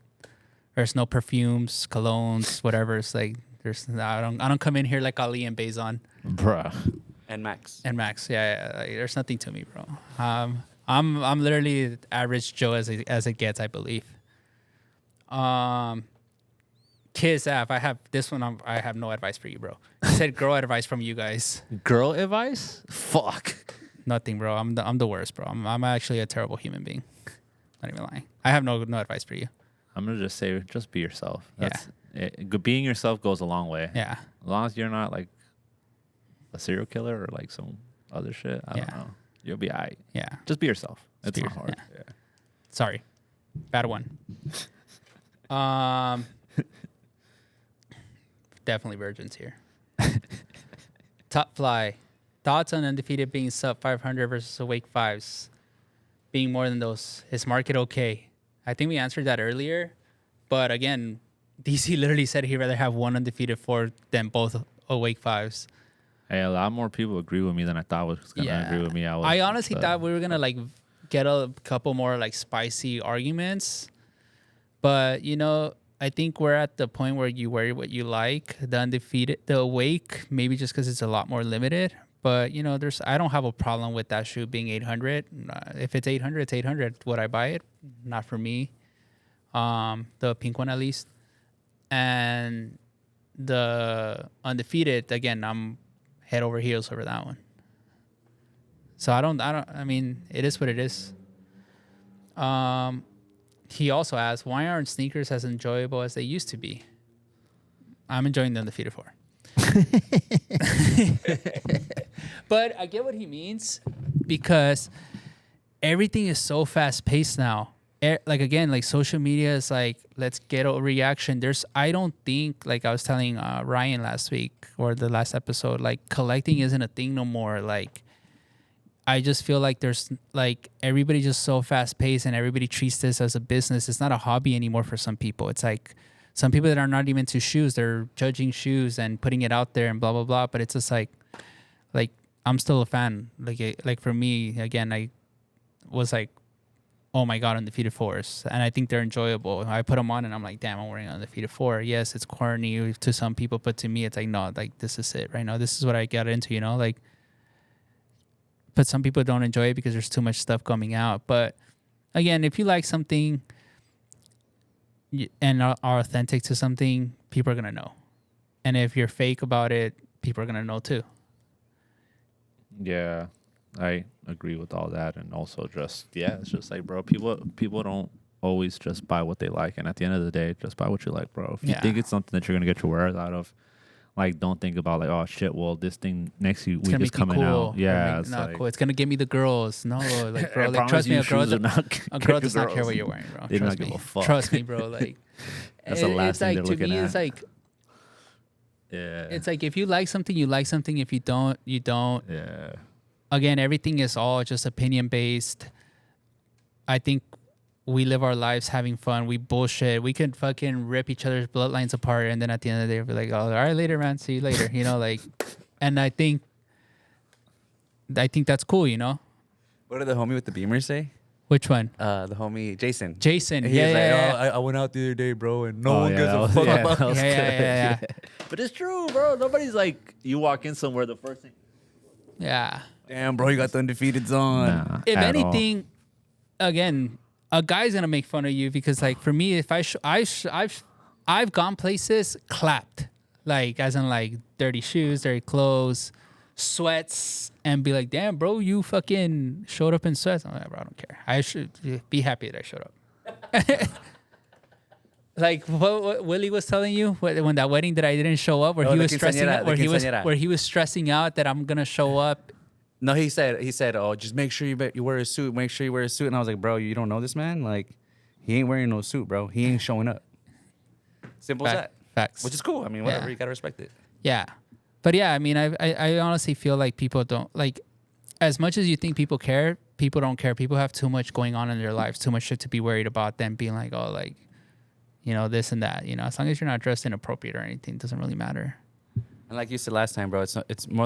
There's no perfumes, colognes, whatever. It's like I don't come in here like Ali and Bazan Bruh. And Max. and Max. Yeah, like, there's nothing to me, bro. I'm literally average Joe as it gets, I believe. Kiss app. I have this one. I have no advice for you, bro. You said girl advice from you guys. Girl advice? Fuck. Nothing, bro. I'm the worst, bro. I'm actually a terrible human being. Not even lying. I have no advice for you. I'm gonna just say, just be yourself. Yeah. That's it. Being yourself goes a long way. Yeah. As long as you're not like a serial killer or like some other shit, I don't Yeah. know. You'll be alright. Yeah. Just be yourself. Just It's be not your- hard. yeah. Yeah. Sorry. Bad one. Definitely virgins here. Top fly. Thoughts on undefeated being sub 500 versus awake fives being more than those. Is market okay? I think we answered that earlier, but again, DC literally said he'd rather have one undefeated four than both awake fives. Hey, a lot more people agree with me than I thought was gonna agree with me. I honestly thought we were gonna like get a couple more like spicy arguments, but you know, I think we're at the point where you wear what you like. The undefeated, the awake, maybe just because it's a lot more limited. But you know, I don't have a problem with that shoe being 800. If it's 800, it's 800. Would I buy it? Not for me. The pink one at least, and the undefeated again. I'm head over heels over that one. So I mean, it is what it is. He also asked, why aren't sneakers as enjoyable as they used to be? I'm enjoying the undefeated four. But I get what he means because everything is so fast paced now. Like again, like social media is like, let's get a reaction. I don't think, like I was telling Ryan last week or the last episode, like collecting isn't a thing no more. Like I just feel like there's like everybody just so fast paced and everybody treats this as a business. It's not a hobby anymore for some people. It's like some people that are not even into shoes, they're judging shoes and putting it out there and blah, blah, blah. But it's just like I'm still a fan. Like for me, again, I was like, oh my God, undefeated fours. And I think they're enjoyable. I put them on and I'm like, damn, I'm wearing undefeated four. Yes, it's corny to some people, but to me, it's like, no, like this is it right now. This is what I got into, you know, like, but some people don't enjoy it because there's too much stuff coming out. But again, if you like something and are authentic to something, people are going to know. And if you're fake about it, people are going to know too. Yeah, I agree with all that, and also just it's just like, bro, people don't always just buy what they like, and at the end of the day, just buy what you like, bro. If you think it's something that you're gonna get your wares out of, like, don't think about like, oh shit, well, this thing next week is coming cool. out. Yeah, it's not cool. It's gonna get me the girls. No, like, bro, like, trust me, a girl does not care what you're wearing, bro. They Trust don't me. give a fuck. Trust me, bro. Like, that's the last thing they're to looking me, at. it's like, yeah, it's like if you like something, you like something. If you don't, you don't. yeah. Again, everything is all just opinion based. I think we live our lives having fun. We bullshit. We can fucking rip each other's bloodlines apart, and then at the end of the day, we're like, "Oh, all right, later, man. See you later." You know, like, and I think that's cool. You know, What did the homie with the Beamer say? which one? The homie Jason. Jason. He Yeah, was yeah, like, yeah. "Oh, I went out the other day, bro, and no Oh, one yeah, gives that a was- fuck yeah, about." that was Yeah. good. But it's true, bro. Nobody's like, you walk in somewhere, the first thing. Yeah. Damn, bro, you got the undefeated on. Nah, If at all. anything, again, a guy's gonna make fun of you because, like, for me, if I've gone places clapped, like, as in like dirty shoes, dirty clothes, sweats, and be like, "Damn, bro, you fucking showed up in sweats." I'm like, "Bro, I don't care. I should be happy that I showed up." Like what Willie was telling you when that wedding that I didn't show up, where Oh, he the was stressing quinceañera, out, the quinceañera. where he was stressing out that I'm gonna show up. No, he said, "Oh, just make sure you wear a suit. Make sure you wear a suit." And I was like, "Bro, you don't know this man? Like, he ain't wearing no suit, bro. He ain't showing up." Simple as that. Facts. Which is cool. I mean, whatever. Yeah. You gotta respect it. Yeah. But yeah, I mean, I honestly feel like people don't, like, as much as you think people care, people don't care. People have too much going on in their lives, too much shit to be worried about them being like, oh, like, you know, this and that. You know, as long as you're not dressed inappropriate or anything, it doesn't really matter. And like you said last time, bro, it's more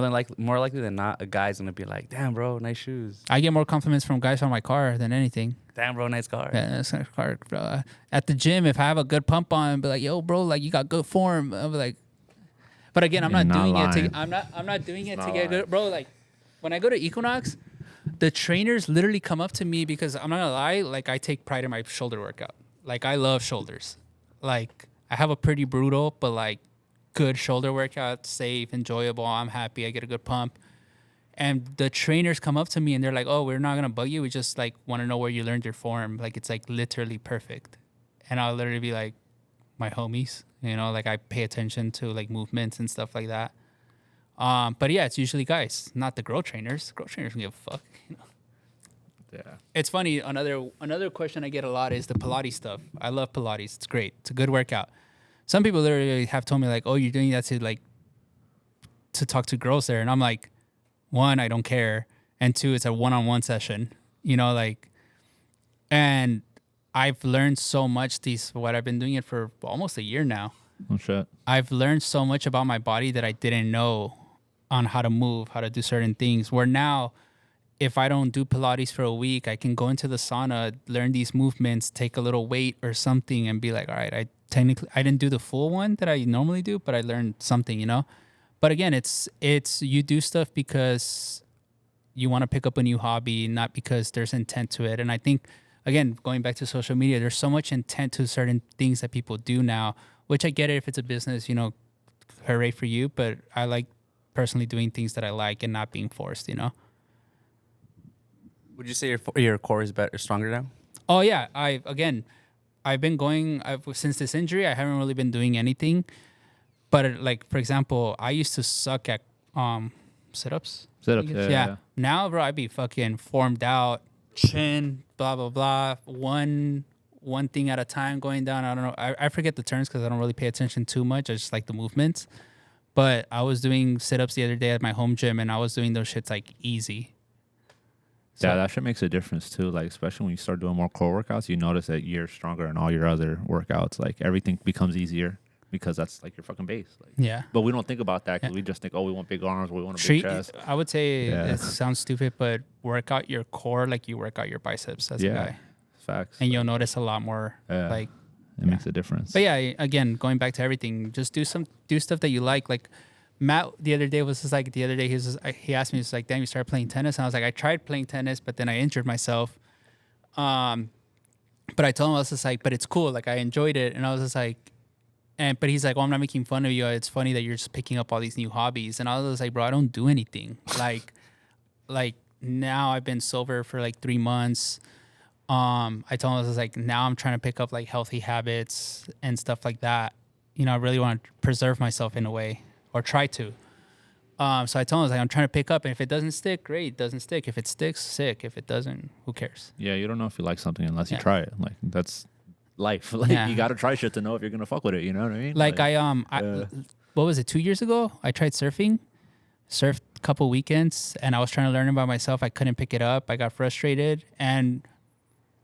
likely than not, a guy's gonna be like, "Damn, bro, nice shoes. I get more compliments from guys on my car than anything. Damn, bro, nice car." Yeah, that's a car, bro. At the gym, if I have a good pump on, be like, yo, bro, like, you got good form. I'll be like, but again, I'm You're not not doing lying. it to, I'm not doing it to not get good, bro. Like, when I go to Equinox, the trainers literally come up to me because I'm not gonna lie, like, I take pride in my shoulder workout. Like, I love shoulders. Like, I have a pretty brutal, but like good shoulder workout, safe, enjoyable. I'm happy. I get a good pump. And the trainers come up to me and they're like, "Oh, we're not gonna bug you. We just like want to know where you learned your form. Like, it's like literally perfect." And I'll literally be like, "My homies, you know, like I pay attention to like movements and stuff like that." But yeah, it's usually guys, not the girl trainers. Girl trainers don't give a fuck. You know? Yeah. It's funny. Another question I get a lot is the Pilates stuff. I love Pilates. It's great. It's a good workout. Some people literally have told me like, "Oh, you're doing that to talk to girls there," and I'm like, one, I don't care, and two, it's a one-on-one session. You know, like, and I've learned so much. What I've been doing it for almost a year now. Oh shit. I've learned so much about my body that I didn't know on how to move, how to do certain things. Where now, if I don't do Pilates for a week, I can go into the sauna, learn these movements, take a little weight or something, and be like, all right, I didn't do the full one that I normally do, but I learned something, you know? But again, it's you do stuff because you want to pick up a new hobby, not because there's intent to it. And I think, again, going back to social media, there's so much intent to certain things that people do now, which I get it if it's a business, you know, hooray for you. But I like personally doing things that I like and not being forced, you know? Would you say your core is better, stronger now? Oh yeah, I've been going since this injury. I haven't really been doing anything, but like, for example, I used to suck at sit-ups. Sit-ups, yeah. Now, bro, I be fucking formed out, chin, blah blah blah. One thing at a time, going down. I don't know. I forget the terms because I don't really pay attention too much. I just like the movements. But I was doing sit-ups the other day at my home gym, and I was doing those shits like easy. Yeah, that shit makes a difference too. Like, especially when you start doing more core workouts, you notice that you're stronger in all your other workouts. Like, everything becomes easier because that's like your fucking base. Like, Yeah. but we don't think about that because we just think, oh, we want big arms, we want a big chest. I would say Yeah. it sounds stupid, but work out your core like you work out your biceps as a guy, Facts. and you'll notice a lot more. Yeah. Like, It makes a difference. but yeah, again, going back to everything, just do stuff that you like. Like Matt the other day was just like he asked me, he's like, "Damn, you started playing tennis?" And I was like, "I tried playing tennis, but then I injured myself." But I told him, I was just like, "But it's cool. Like, I enjoyed it," and I was just like. But he's like, "Oh, I'm not making fun of you. It's funny that you're just picking up all these new hobbies." And I was like, "Bro, I don't do anything. Like now I've been sober for like 3 months. I told him, I was like, now I'm trying to pick up like healthy habits and stuff like that. You know, I really want to preserve myself in a way, or try to. So I told him, I was like, I'm trying to pick up, and if it doesn't stick, great, it doesn't stick. If it sticks, sick. If it doesn't, who cares? Yeah, you don't know if you like something unless you Yeah. try it. Like that's life. Like Yeah. you got to try shit to know if you're gonna fuck with it. You know what I mean? Like what was it, 2 years ago? I tried surfed a couple weekends, and I was trying to learn it by myself. I couldn't pick it up. I got frustrated, and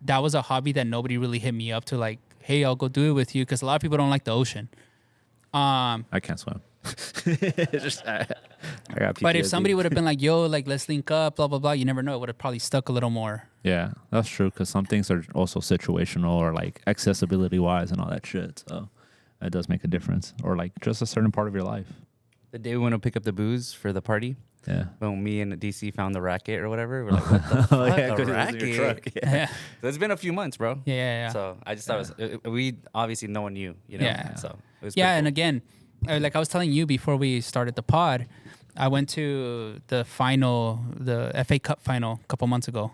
that was a hobby that nobody really hit me up to, like, hey, I'll go do it with you, because a lot of people don't like the ocean. I can't swim. I got PTSD. But if somebody would have been like, yo, like, let's link up, blah, blah, blah, you never know. It would have probably stuck a little more. Yeah, that's true. Because some things are also situational or like accessibility wise and all that shit. So it does make a difference. Or like just a certain part of your life. The day we went to pick up the booze for the party, Yeah. when me and DC found the racket or whatever, we're like, what the fuck? yeah, a 'cause it was in racket? your truck. Yeah. So it's been a few months, bro. Yeah. So I just thought we obviously no one knew, you know. Yeah. So it was Yeah, pretty and cool. again, like I was telling you before we started the pod, I went to the final, the FA Cup final a couple months ago,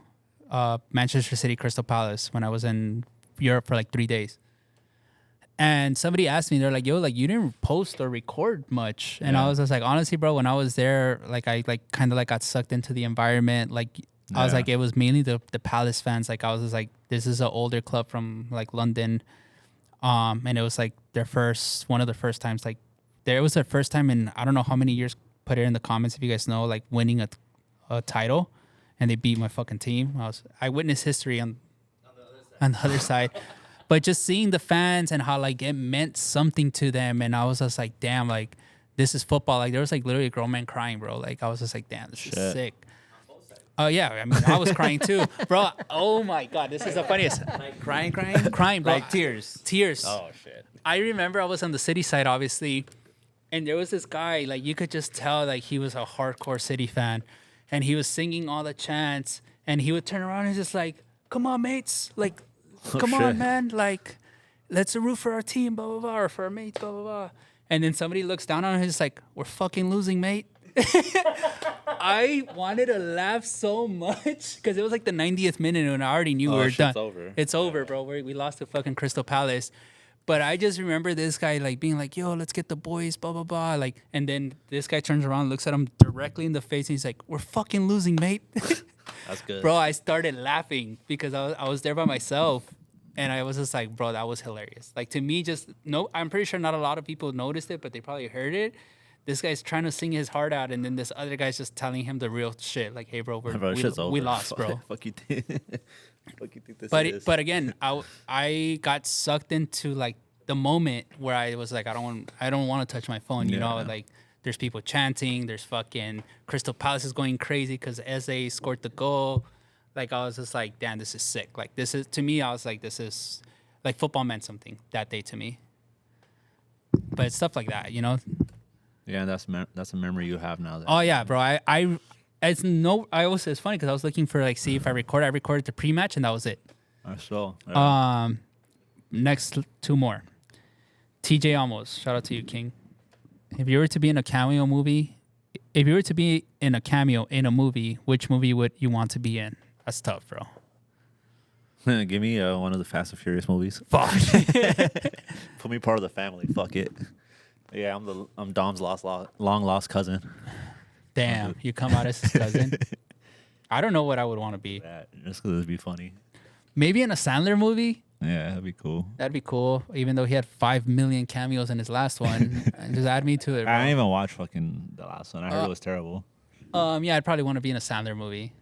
Manchester City, Crystal Palace, when I was in Europe for like 3 days. And somebody asked me, they're like, yo, like, you didn't post or record much. And I Yeah. was just like, honestly, bro, when I was there, like, I like kind of like got sucked into the environment. Like, I was Yeah. like, it was mainly the Palace fans. Like, I was just like, this is an older club from like London. And it was like one of the first times, like, it was their first time in I don't know how many years. Put it in the comments if you guys know, like, winning a title, and they beat my fucking team. I witnessed history on the other side. But just seeing the fans and how like it meant something to them, and I was just like, damn, like, this is football. Like, there was like literally a grown man crying, bro. Like, I was just like, damn, this is Shit. sick. Oh yeah, I mean, I was crying too, bro. Oh my god, this is the funniest. Like crying, Crying, bro. like tears. Tears. Oh shit. I remember I was on the City side, obviously, and there was this guy, like, you could just tell, like, he was a hardcore City fan, and he was singing all the chants, and he would turn around and just like, come on, mates, like, come on, shit. man, like, let's root for our team, blah, blah, blah, or for our mates, blah, blah, blah. And then somebody looks down on him and he's like, we're fucking losing, mate. I wanted to laugh so much because it was like the 90th minute and I already knew we were done. shit's over. It's over, bro. We lost to fucking Crystal Palace. But I just remember this guy like being like, yo, let's get the boys, blah, blah, blah. Like, and then this guy turns around, looks at him directly in the face, and he's like, we're fucking losing, mate. That's good. Bro, I started laughing because I was there by myself. And I was just like, bro, that was hilarious. Like, to me, I'm pretty sure not a lot of people noticed it, but they probably heard it. This guy's trying to sing his heart out, and then this other guy's just telling him the real shit. Like, hey, bro, shit's over. we lost, bro. Fuck you think. Fuck you think this But is. but again, I got sucked into like the moment where I was like, I don't want to touch my phone. You know, Yeah. like, there's people chanting. There's fucking Crystal Palace is going crazy because Eze scored the goal. Like, I was just like, damn, this is sick. Like, this is, to me, I was like, this is like, football meant something that day to me. But it's stuff like that, you know. Yeah, that's a memory you have now. Oh yeah, bro. It's funny because I was looking for like see if I recorded the pre-match and that was it. I saw. Next two more. TJ Amos, shout out to you, King. If you were to be in a cameo in a movie, which movie would you want to be in? That's tough, bro. Give me one of the Fast and Furious movies. Fuck. Put me part of the family. Fuck it. Yeah, I'm Dom's long lost cousin. Damn, you come out as his cousin. I don't know what I would want to be. Yeah, just because it'd be funny. Maybe in a Sandler movie. Yeah, that'd be cool. That'd be cool. Even though he had 5 million cameos in his last one, just add me to it, bro. I didn't even watch fucking the last one. I heard it was terrible. Yeah, I'd probably want to be in a Sandler movie.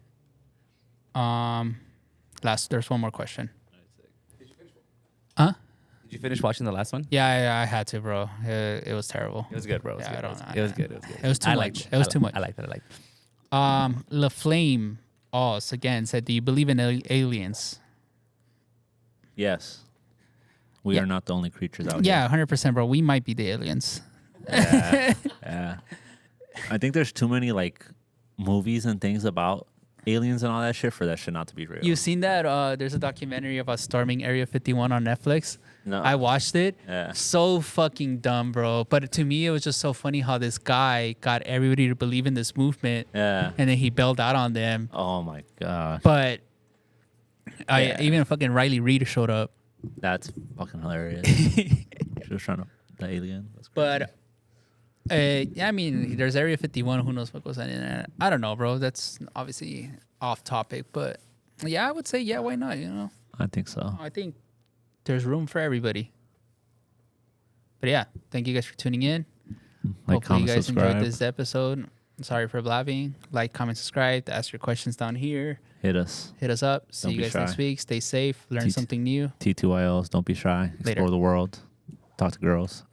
There's one more question. Huh? Did you finish watching the last one? Yeah, I had to, bro. It was terrible. It was good, bro. It was Yeah, good. I don't- It was good. It was good. It was too I much. liked It was too much. I liked it. La Flame Oz again said, "Do you believe in aliens?" Yes. We Yeah. are not the only creatures out Yeah, 100%, bro. We might be the aliens. here. Yeah. I think there's too many like movies and things about aliens and all that shit for that shit not to be real. You've seen that? There's a documentary about storming Area 51 on Netflix. No. I watched it. Yeah. So fucking dumb, bro. But to me, it was just so funny how this guy got everybody to believe in this movement. Yeah. And then he bailed out on them. Oh my gosh. But Yeah. even fucking Riley Reid showed up. That's fucking hilarious. She was trying to the alien. That's crazy. But yeah, I mean, there's Area 51. Who knows what goes on in there? I don't know, bro. That's obviously off topic, but yeah, I would say yeah. Why not? You know, I think so. I think there's room for everybody. But yeah, thank you guys for tuning in. Like, Hopefully, comment, you guys subscribe. enjoyed this episode. Sorry for blabbing. Like, comment, subscribe. Ask your questions down here. Hit us. Hit us up. See Don't you be guys shy. next week. Stay safe. Learn something new. T2YLs. Don't be shy. Later. Explore the world. Talk to girls.